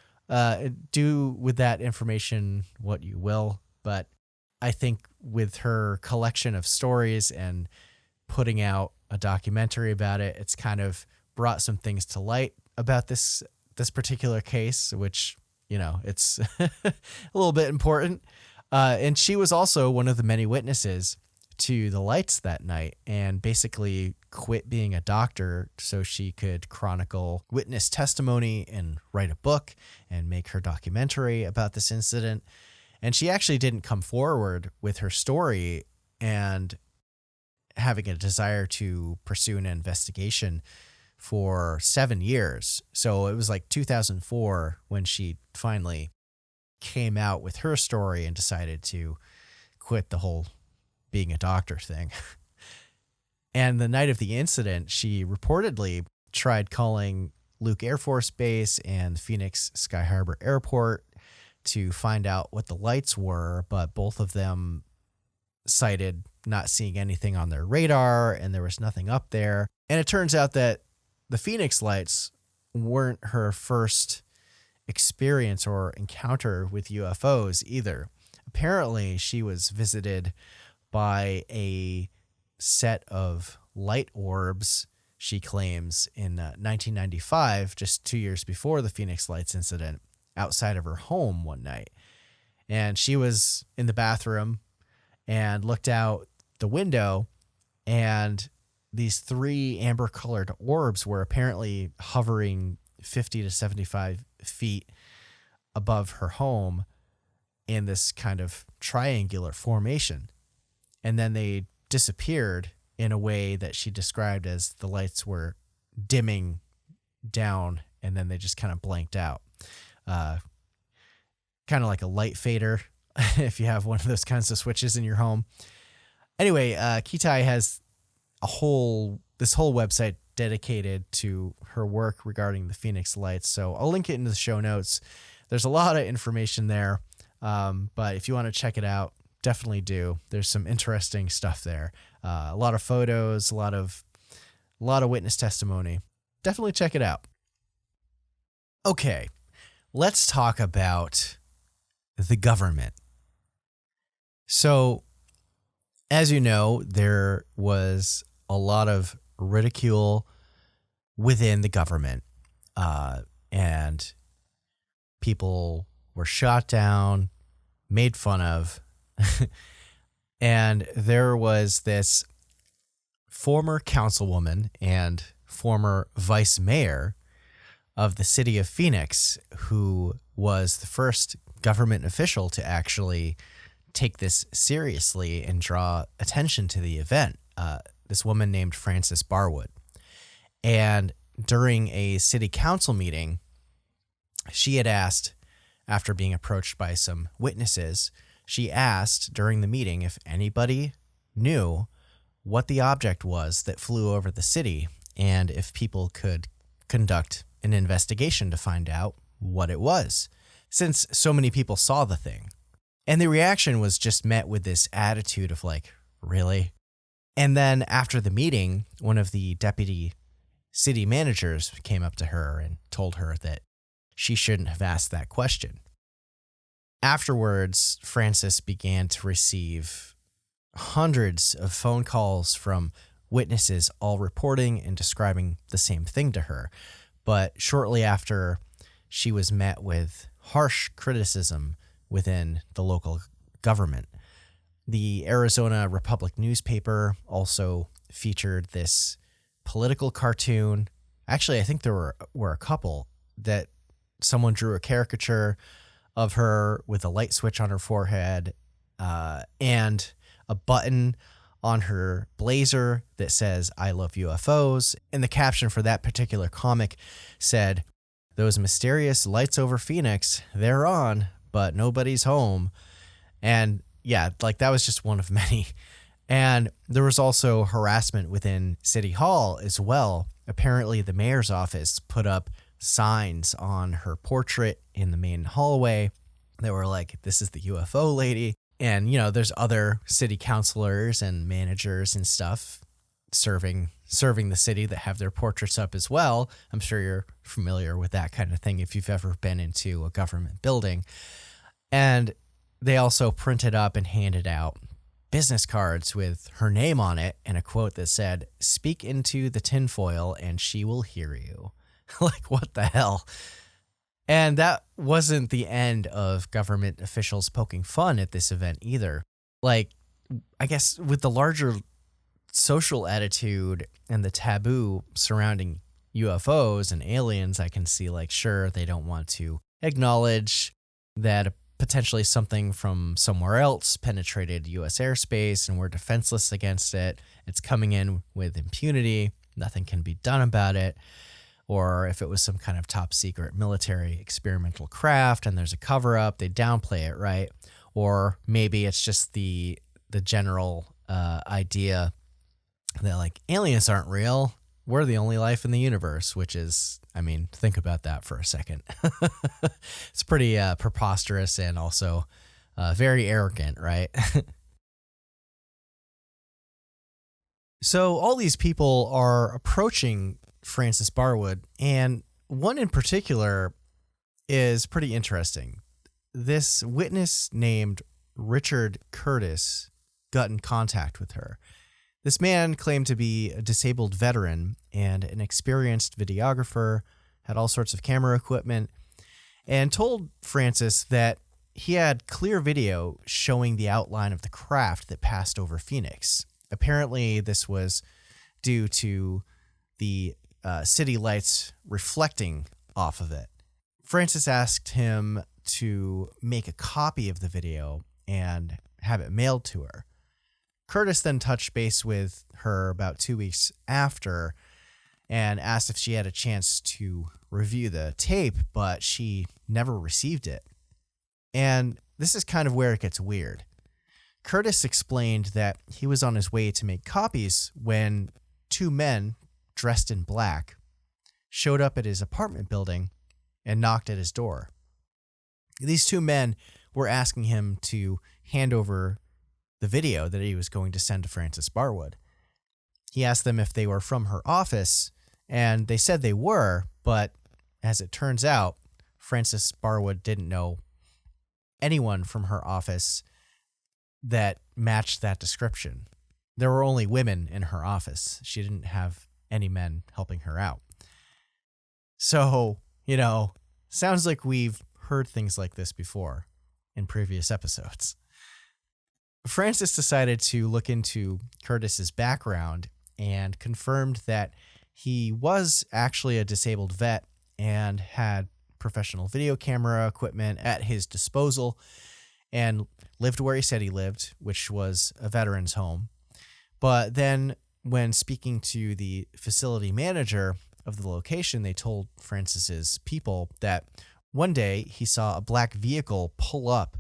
Do with that information what you will, but I think with her collection of stories and putting out a documentary about it, it's kind of brought some things to light about this particular case, which, it's a little bit important. And she was also one of the many witnesses to the lights that night and basically quit being a doctor so she could chronicle witness testimony and write a book and make her documentary about this incident. And she actually didn't come forward with her story and having a desire to pursue an investigation for 7 years. So it was like 2004 when she finally came out with her story and decided to quit the whole being a doctor thing. And the night of the incident, she reportedly tried calling Luke Air Force Base and Phoenix Sky Harbor Airport to find out what the lights were, but both of them cited not seeing anything on their radar, and there was nothing up there. And it turns out that the Phoenix lights weren't her first experience or encounter with UFOs either. Apparently, she was visited by a set of light orbs, she claims, in 1995, just 2 years before the Phoenix Lights incident, outside of her home one night. And she was in the bathroom and looked out the window, and these 3 amber-colored orbs were apparently hovering 50 to 75 feet above her home in this kind of triangular formation. And then they disappeared in a way that she described as the lights were dimming down, and then they just kind of blanked out. Kind of like a light fader if you have one of those kinds of switches in your home. Anyway, Kitai has this whole website dedicated to her work regarding the Phoenix Lights. So I'll link it in the show notes. There's a lot of information there. But if you want to check it out, definitely do. There's some interesting stuff there. A lot of photos, a lot of witness testimony. Definitely check it out. Okay, let's talk about the government. So, as you know, there was a lot of ridicule within the government, and people were shot down, made fun of, and there was this former councilwoman and former vice mayor of the city of Phoenix who was the first government official to actually take this seriously and draw attention to the event. This woman named Frances Barwood. And during a city council meeting, she had asked, after being approached by some witnesses, she asked during the meeting if anybody knew what the object was that flew over the city and if people could conduct an investigation to find out what it was, since so many people saw the thing. And the reaction was just met with this attitude of like, really? And then after the meeting, one of the deputy city managers came up to her and told her that she shouldn't have asked that question. Afterwards, Frances began to receive hundreds of phone calls from witnesses all reporting and describing the same thing to her. But shortly after, she was met with harsh criticism within the local government. The Arizona Republic newspaper also featured this political cartoon. Actually, I think there were a couple that someone drew a caricature of her with a light switch on her forehead and a button on her blazer that says, "I love UFOs." And the caption for that particular comic said, "Those mysterious lights over Phoenix, they're on, but nobody's home." And yeah, like that was just one of many. And there was also harassment within City Hall as well. Apparently, the mayor's office put up signs on her portrait in the main hallway that were like, "This is the UFO lady." And, you know, there's other city councilors and managers and stuff serving the city that have their portraits up as well. I'm sure you're familiar with that kind of thing if you've ever been into a government building. And they also printed up and handed out business cards with her name on it and a quote that said, "Speak into the tinfoil and she will hear you." Like, what the hell? And that wasn't the end of government officials poking fun at this event either. Like, I guess with the larger social attitude and the taboo surrounding UFOs and aliens, I can see like, sure, they don't want to acknowledge that potentially something from somewhere else penetrated U.S. airspace and we're defenseless against it. It's coming in with impunity. Nothing can be done about it. Or if it was some kind of top secret military experimental craft and there's a cover up, they downplay it, right? Or maybe it's just the general idea that like aliens aren't real. We're the only life in the universe, which is, I mean, think about that for a second. It's pretty preposterous and also very arrogant, right? So all these people are approaching Frances Barwood, and one in particular is pretty interesting. This witness named Richard Curtis got in contact with her. This man claimed to be a disabled veteran and an experienced videographer, had all sorts of camera equipment, and told Frances that he had clear video showing the outline of the craft that passed over Phoenix. Apparently, this was due to the city lights reflecting off of it. Frances asked him to make a copy of the video and have it mailed to her. Curtis then touched base with her about 2 weeks after and asked if she had a chance to review the tape, but she never received it. And this is kind of where it gets weird. Curtis explained that he was on his way to make copies when two men dressed in black showed up at his apartment building and knocked at his door. These two men were asking him to hand over the video that he was going to send to Frances Barwood. He asked them if they were from her office, and they said they were, but as it turns out, Frances Barwood didn't know anyone from her office that matched that description. There were only women in her office. She didn't have any men helping her out. So, sounds like we've heard things like this before in previous episodes. Frances decided to look into Curtis's background and confirmed that he was actually a disabled vet and had professional video camera equipment at his disposal and lived where he said he lived, which was a veteran's home. But then when speaking to the facility manager of the location, they told Frances's people that one day he saw a black vehicle pull up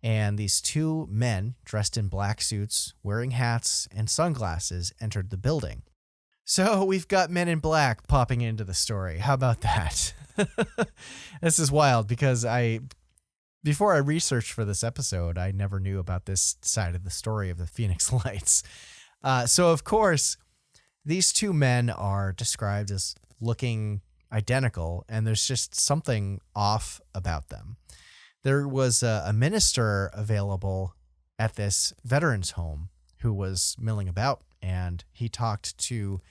and these two men dressed in black suits, wearing hats and sunglasses, entered the building. So we've got men in black popping into the story. How about that? This is wild because before I researched for this episode, I never knew about this side of the story of the Phoenix Lights. So of course, these two men are described as looking identical, and there's just something off about them. There was a minister available at this veterans home who was milling about, and he talked to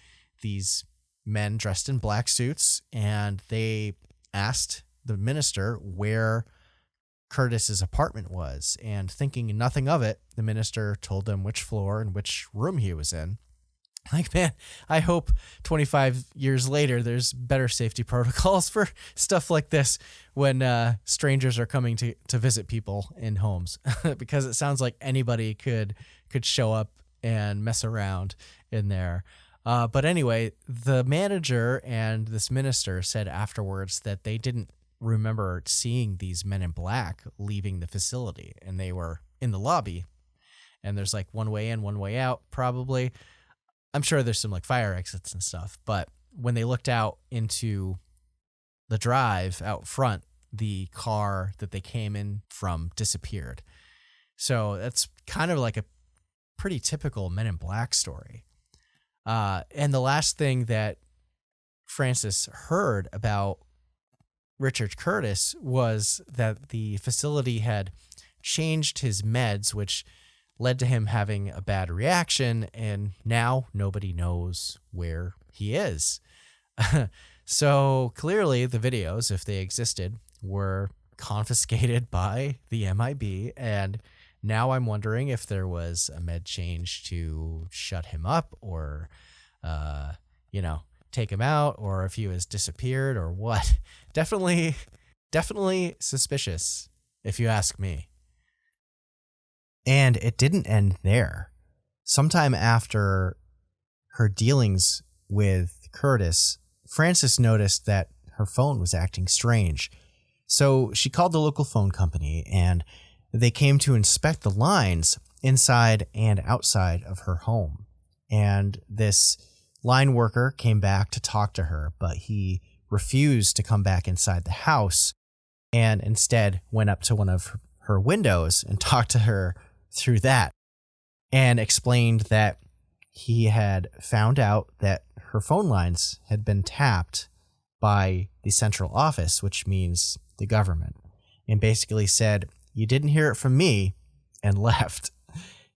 these men dressed in black suits, and they asked the minister where Curtis's apartment was, and thinking nothing of it, the minister told them which floor and which room he was in. Like, man, I hope 25 years later there's better safety protocols for stuff like this when strangers are coming to visit people in homes, because it sounds like anybody could show up and mess around in there. But anyway, the manager and this minister said afterwards that they didn't remember seeing these men in black leaving the facility, and they were in the lobby, and there's like one way in, one way out, probably. I'm sure there's some like fire exits and stuff, but when they looked out into the drive out front, the car that they came in from disappeared. So that's kind of like a pretty typical Men in Black story. And the last thing that Frances heard about Richard Curtis was that the facility had changed his meds, which led to him having a bad reaction, and now nobody knows where he is. So clearly the videos, if they existed, were confiscated by the MIB, and now I'm wondering if there was a med change to shut him up or, take him out, or if he was disappeared or what. Definitely suspicious if you ask me. And it didn't end there. Sometime after her dealings with Curtis, Frances noticed that her phone was acting strange. So she called the local phone company, and they came to inspect the lines inside and outside of her home. And this line worker came back to talk to her, but he refused to come back inside the house and instead went up to one of her windows and talked to her through that and explained that he had found out that her phone lines had been tapped by the central office, which means the government, and basically said, "You didn't hear it from me," and left.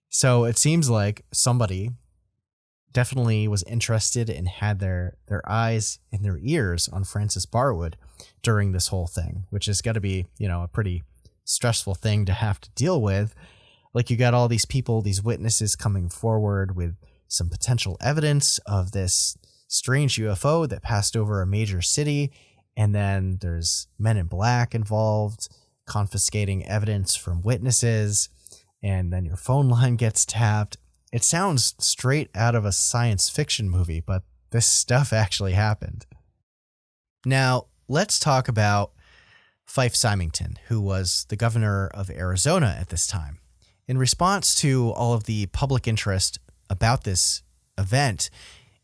So it seems like somebody definitely was interested and had their eyes and their ears on Frances Barwood during this whole thing, which has got to be, a pretty stressful thing to have to deal with. Like, you got all these people, these witnesses coming forward with some potential evidence of this strange UFO that passed over a major city. And then there's Men in Black involved, confiscating evidence from witnesses. And then your phone line gets tapped. It sounds straight out of a science fiction movie, but this stuff actually happened. Now, let's talk about Fife Symington, who was the governor of Arizona at this time. In response to all of the public interest about this event,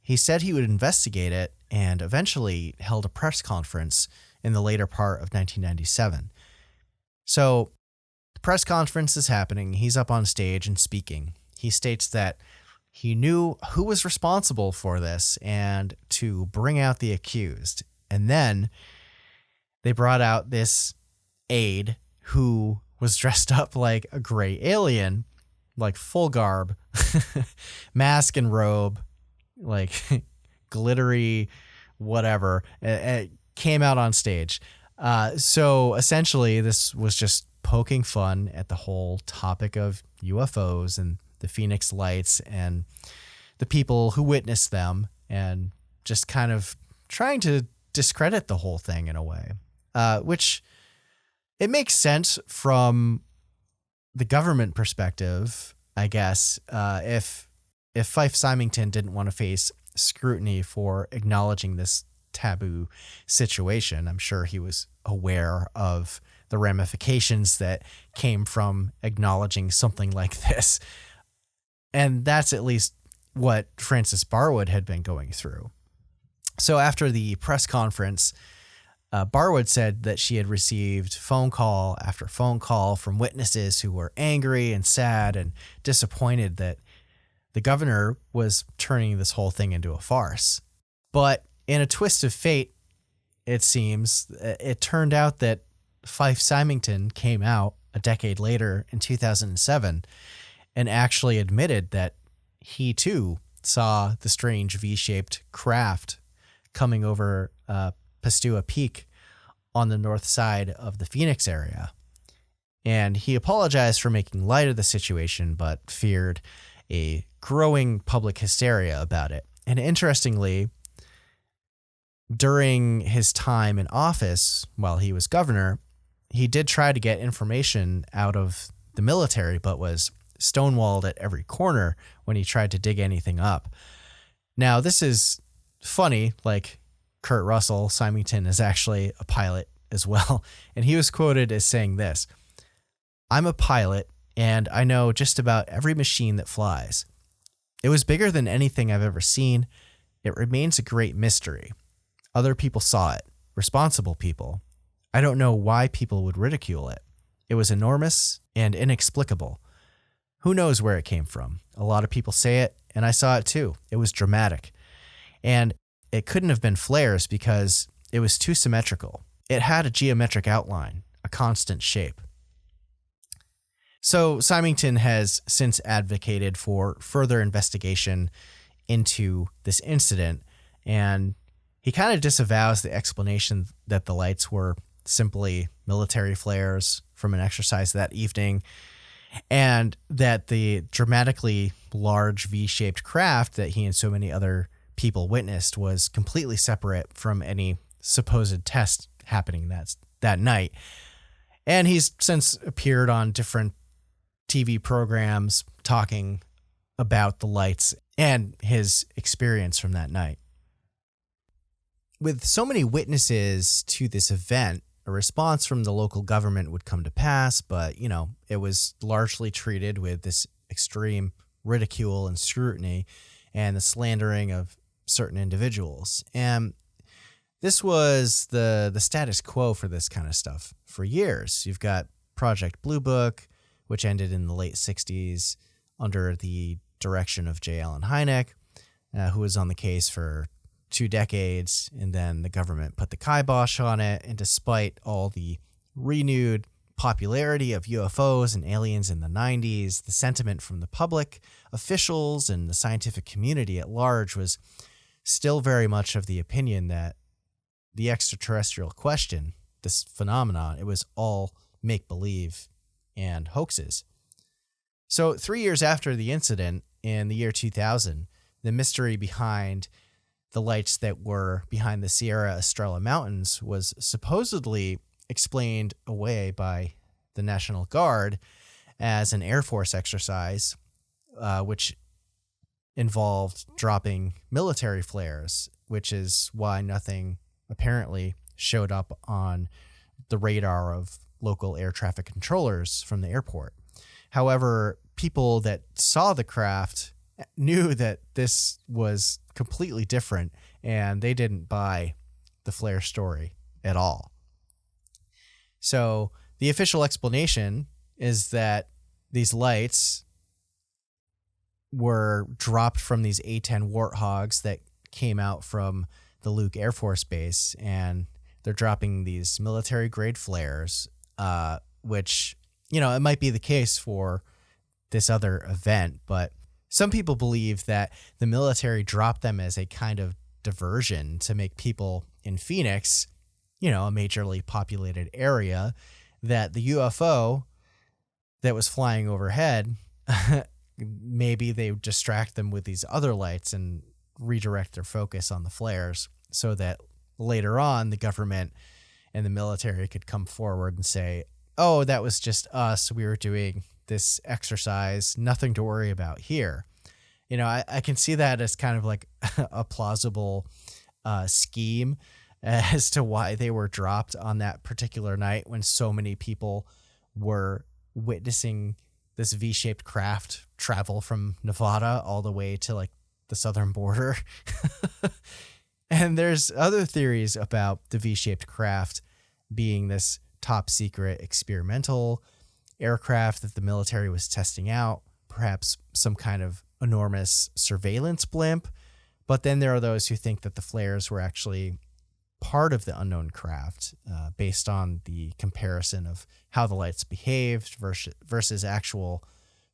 he said he would investigate it and eventually held a press conference in the later part of 1997. So the press conference is happening. He's up on stage and speaking. He states that he knew who was responsible for this and to bring out the accused. And then they brought out this aide who was dressed up like a gray alien, like full garb, mask and robe, like glittery, whatever. It came out on stage. So essentially, this was just poking fun at the whole topic of UFOs and the Phoenix Lights and the people who witnessed them, and just kind of trying to discredit the whole thing in a way, which it makes sense from the government perspective, I guess. If Fife Symington didn't want to face scrutiny for acknowledging this taboo situation, I'm sure he was aware of the ramifications that came from acknowledging something like this. And that's at least what Frances Barwood had been going through. So after the press conference, Barwood said that she had received phone call after phone call from witnesses who were angry and sad and disappointed that the governor was turning this whole thing into a farce. But in a twist of fate, it seems, it turned out that Fife Symington came out a decade later in 2007 and actually admitted that he too saw the strange V-shaped craft coming over Pastua Peak on the north side of the Phoenix area. And he apologized for making light of the situation, but feared a growing public hysteria about it. And interestingly, during his time in office, while he was governor, he did try to get information out of the military, but was stonewalled at every corner when he tried to dig anything up. Now, this is funny, like Kurt Russell, Symington is actually a pilot as well, and he was quoted as saying this: "I'm a pilot, and I know just about every machine that flies. It was bigger than anything I've ever seen. It remains a great mystery. Other people saw it, responsible people. I don't know why people would ridicule it. It was enormous and inexplicable. Who knows where it came from? A lot of people say it, and I saw it too. It was dramatic. And it couldn't have been flares because it was too symmetrical. It had a geometric outline, a constant shape." So Symington has since advocated for further investigation into this incident, and he kind of disavows the explanation that the lights were simply military flares from an exercise that evening, and that the dramatically large V-shaped craft that he and so many other people witnessed was completely separate from any supposed test happening that night. And he's since appeared on different TV programs talking about the lights and his experience from that night. With so many witnesses to this event, a response from the local government would come to pass, but, it was largely treated with this extreme ridicule and scrutiny and the slandering of certain individuals. And this was the status quo for this kind of stuff for years. You've got Project Blue Book, which ended in the late 60s under the direction of J. Allen Hynek, who was on the case for 2 decades, and then the government put the kibosh on it. And despite all the renewed popularity of UFOs and aliens in the 90s, the sentiment from the public, officials, and the scientific community at large was still very much of the opinion that the extraterrestrial question, this phenomenon, it was all make-believe and hoaxes. So 3 years after the incident, in the year 2000, the mystery behind the lights that were behind the Sierra Estrella Mountains was supposedly explained away by the National Guard as an Air Force exercise, which involved dropping military flares, which is why nothing apparently showed up on the radar of local air traffic controllers from the airport. However, people that saw the craft knew that this was completely different, and they didn't buy the flare story at all. So the official explanation is that these lights were dropped from these A-10 Warthogs that came out from the Luke Air Force Base, and they're dropping these military-grade flares, which, it might be the case for this other event, but some people believe that the military dropped them as a kind of diversion to make people in Phoenix, a majorly populated area, that the UFO that was flying overhead, maybe they would distract them with these other lights and redirect their focus on the flares so that later on the government and the military could come forward and say, oh, that was just us. We were doing this exercise. Nothing to worry about here. I can see that as kind of like a plausible scheme as to why they were dropped on that particular night when so many people were witnessing this V-shaped craft travel from Nevada all the way to like the southern border. And there's other theories about the V-shaped craft being this top secret experimental aircraft that the military was testing out, perhaps some kind of enormous surveillance blimp. But then there are those who think that the flares were actually part of the unknown craft, based on the comparison of how the lights behaved versus actual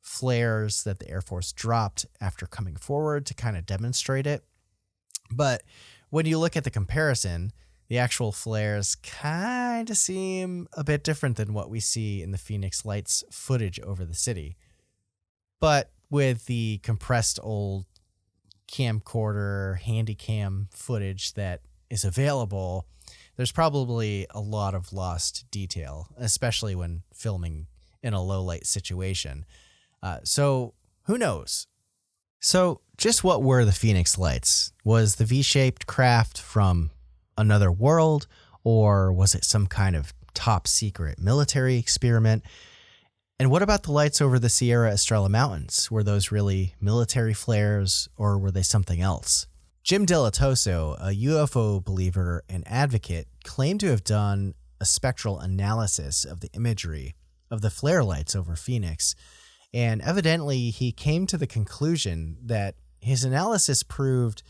flares that the Air Force dropped after coming forward to kind of demonstrate it. But when you look at the comparison, the actual flares kind of seem a bit different than what we see in the Phoenix Lights footage over the city. But with the compressed old camcorder, handy cam footage that is available, there's probably a lot of lost detail, especially when filming in a low light situation. So who knows? So just what were the Phoenix Lights? Was the V-shaped craft from another world, or was it some kind of top secret military experiment? And what about the lights over the Sierra Estrella Mountains? Were those really military flares, or were they something else? Jim Delatoso, a UFO believer and advocate, claimed to have done a spectral analysis of the imagery of the flare lights over Phoenix, and evidently he came to the conclusion that his analysis proved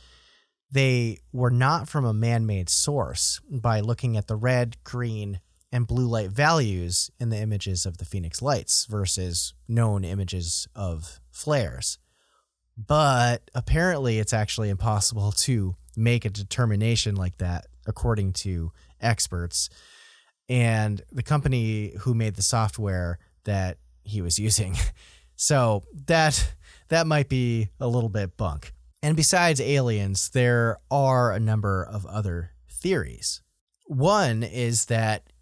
they were not from a man-made source by looking at the red, green, and blue light values in the images of the Phoenix Lights versus known images of flares. But apparently it's actually impossible to make a determination like that, according to experts. And the company who made the software that he was using. So that might be a little bit bunk. And besides aliens, there are a number of other theories. One is that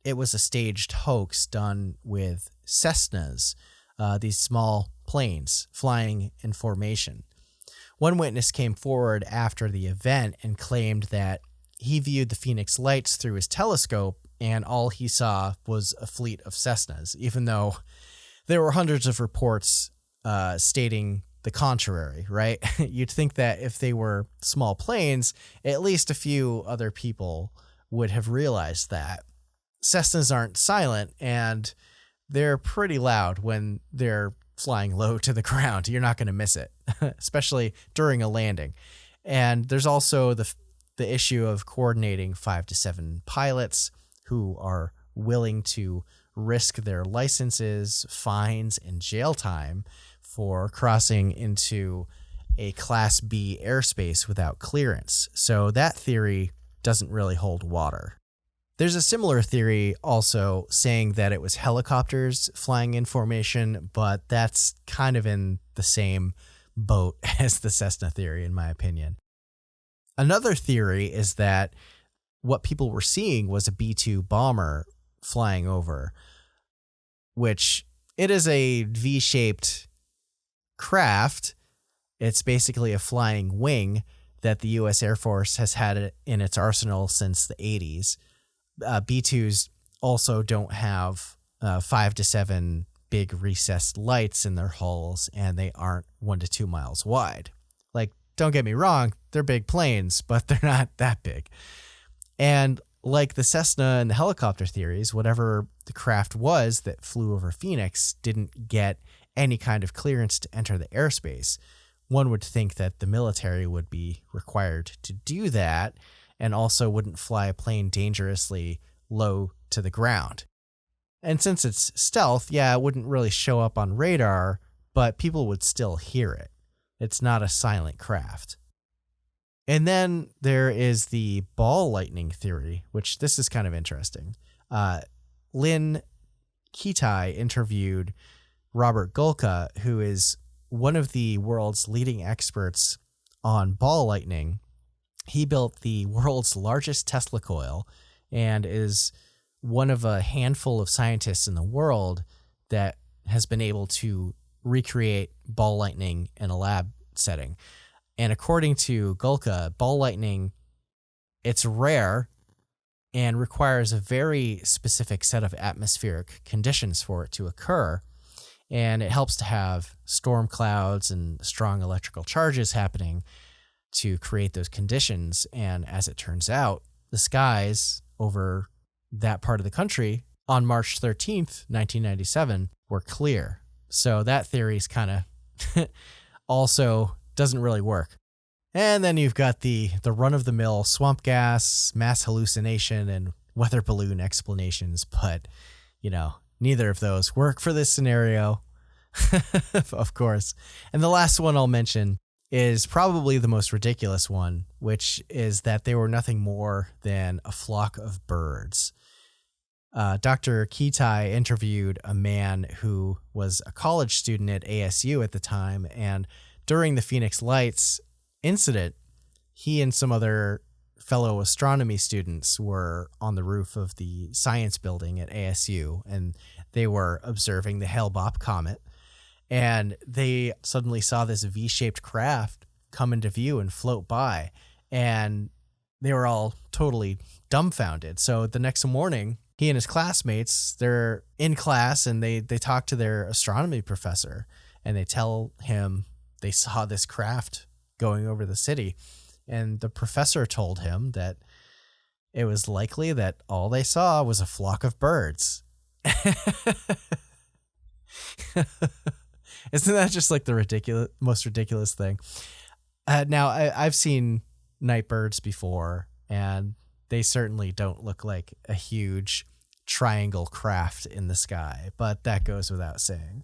it was a staged hoax done with Cessnas, these small planes flying in formation. One witness came forward after the event and claimed that he viewed the Phoenix lights through his telescope and all he saw was a fleet of Cessnas, even though there were hundreds of reports stating the contrary, right? You'd think that if they were small planes, at least a few other people would have realized that. Cessnas aren't silent, and they're pretty loud when they're flying low to the ground. You're not going to miss it, especially during a landing. And there's also the issue of coordinating 5 to 7 pilots who are willing to risk their licenses, fines, and jail time for crossing into a Class B airspace without clearance. So that theory doesn't really hold water. There's a similar theory also saying that it was helicopters flying in formation, but that's kind of in the same boat as the Cessna theory, in my opinion. Another theory is that what people were seeing was a B-2 bomber flying over, which it is a V-shaped craft. It's basically a flying wing that the U.S. Air Force has had in its arsenal since the 80s. B-2s also don't have 5 to 7 big recessed lights in their hulls, and they aren't 1 to 2 miles wide. Like, don't get me wrong, they're big planes, but they're not that big. And like the Cessna and the helicopter theories, whatever the craft was that flew over Phoenix didn't get any kind of clearance to enter the airspace. One would think that the military would be required to do that, and also wouldn't fly a plane dangerously low to the ground. And since it's stealth, yeah, it wouldn't really show up on radar, but people would still hear it. It's not a silent craft. And then there is the ball lightning theory, which this is kind of interesting. Lynn Kitai interviewed Robert Gulka, who is one of the world's leading experts on ball lightning. He built the world's largest Tesla coil and is one of a handful of scientists in the world that has been able to recreate ball lightning in a lab setting. And according to Gulka, ball lightning, it's rare and requires a very specific set of atmospheric conditions for it to occur. And it helps to have storm clouds and strong electrical charges happening to create those conditions. And as it turns out, the skies over that part of the country on March 13th, 1997 were clear. So that theory is kind of also doesn't really work. And then you've got the run-of-the-mill swamp gas, mass hallucination, and weather balloon explanations, but, you know, neither of those work for this scenario, of course. And the last one I'll mention is probably the most ridiculous one, which is that they were nothing more than a flock of birds. Dr. Kitai interviewed a man who was a college student at ASU at the time, and during the Phoenix Lights incident, he and some other fellow astronomy students were on the roof of the science building at ASU, and they were observing the Hail Bop Comet, and they suddenly saw this V-shaped craft come into view and float by, and they were all totally dumbfounded. So the next morning, he and his classmates, they're in class, and they talk to their astronomy professor, and they tell him they saw this craft going over the city. And the professor told him that it was likely that all they saw was a flock of birds. Isn't that just like the most ridiculous thing? Now, I've seen night birds before, and they certainly don't look like a huge triangle craft in the sky, but that goes without saying.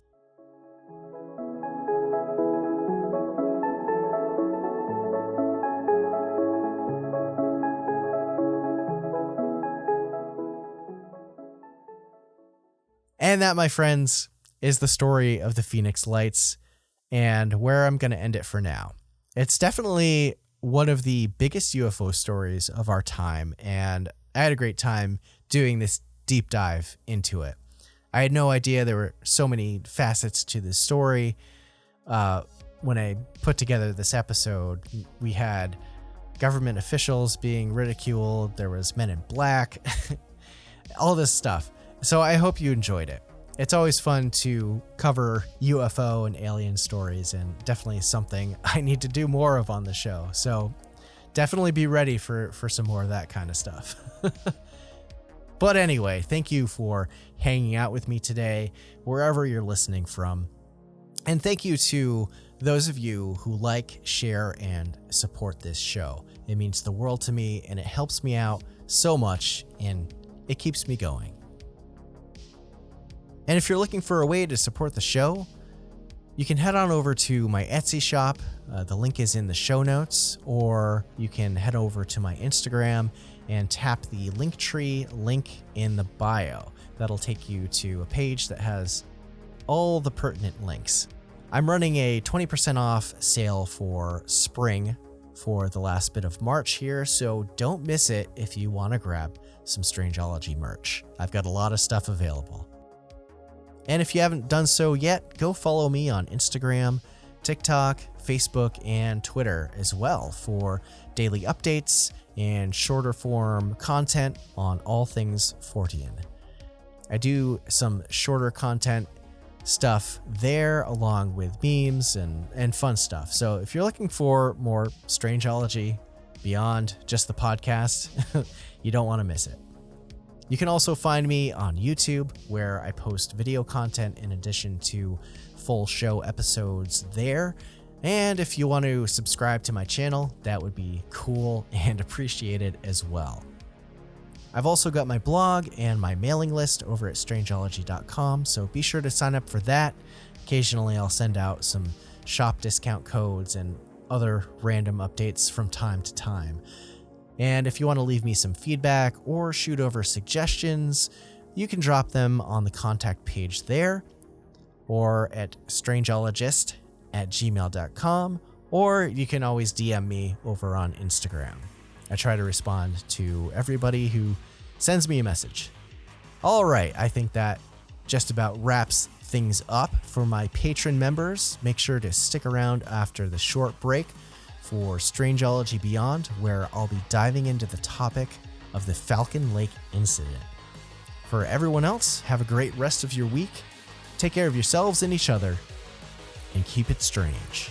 And that, my friends, is the story of the Phoenix Lights and where I'm going to end it for now. It's definitely one of the biggest UFO stories of our time, and I had a great time doing this deep dive into it. I had no idea there were so many facets to this story. When I put together this episode, we had government officials being ridiculed. There was Men in Black, all this stuff. So I hope you enjoyed it. It's always fun to cover UFO and alien stories, and definitely something I need to do more of on the show. So definitely be ready for some more of that kind of stuff. But anyway, thank you for hanging out with me today, wherever you're listening from. And thank you to those of you who like, share, and support this show. It means the world to me, and it helps me out so much, and it keeps me going. And if you're looking for a way to support the show, you can head on over to my Etsy shop. The link is in the show notes, or you can head over to my Instagram and tap the Linktree link in the bio. That'll take you to a page that has all the pertinent links. I'm running a 20% off sale for spring for the last bit of March here, so don't miss it if you want to grab some Strangeology merch. I've got a lot of stuff available. And if you haven't done so yet, go follow me on Instagram, TikTok, Facebook, and Twitter as well for daily updates and shorter form content on all things Fortean. I do some shorter content stuff there along with memes and fun stuff. So if you're looking for more Strangeology beyond just the podcast, you don't want to miss it. You can also find me on YouTube, where I post video content in addition to full show episodes there. And if you want to subscribe to my channel, that would be cool and appreciated as well. I've also got my blog and my mailing list over at Strangeology.com, so be sure to sign up for that. Occasionally I'll send out some shop discount codes and other random updates from time to time. And if you want to leave me some feedback or shoot over suggestions, you can drop them on the contact page there, or at strangeologist@gmail.com, or you can always DM me over on Instagram. I try to respond to everybody who sends me a message. All right, I think that just about wraps things up for my patron members. Make sure to stick around after the short break for Strangeology Beyond, where I'll be diving into the topic of the Falcon Lake incident. For everyone else, have a great rest of your week. Take care of yourselves and each other, and keep it strange.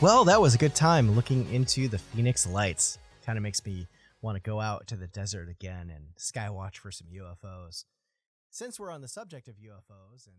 Well, that was a good time looking into the Phoenix Lights. Kind of makes me want to go out to the desert again and skywatch for some UFOs. Since we're on the subject of UFOs and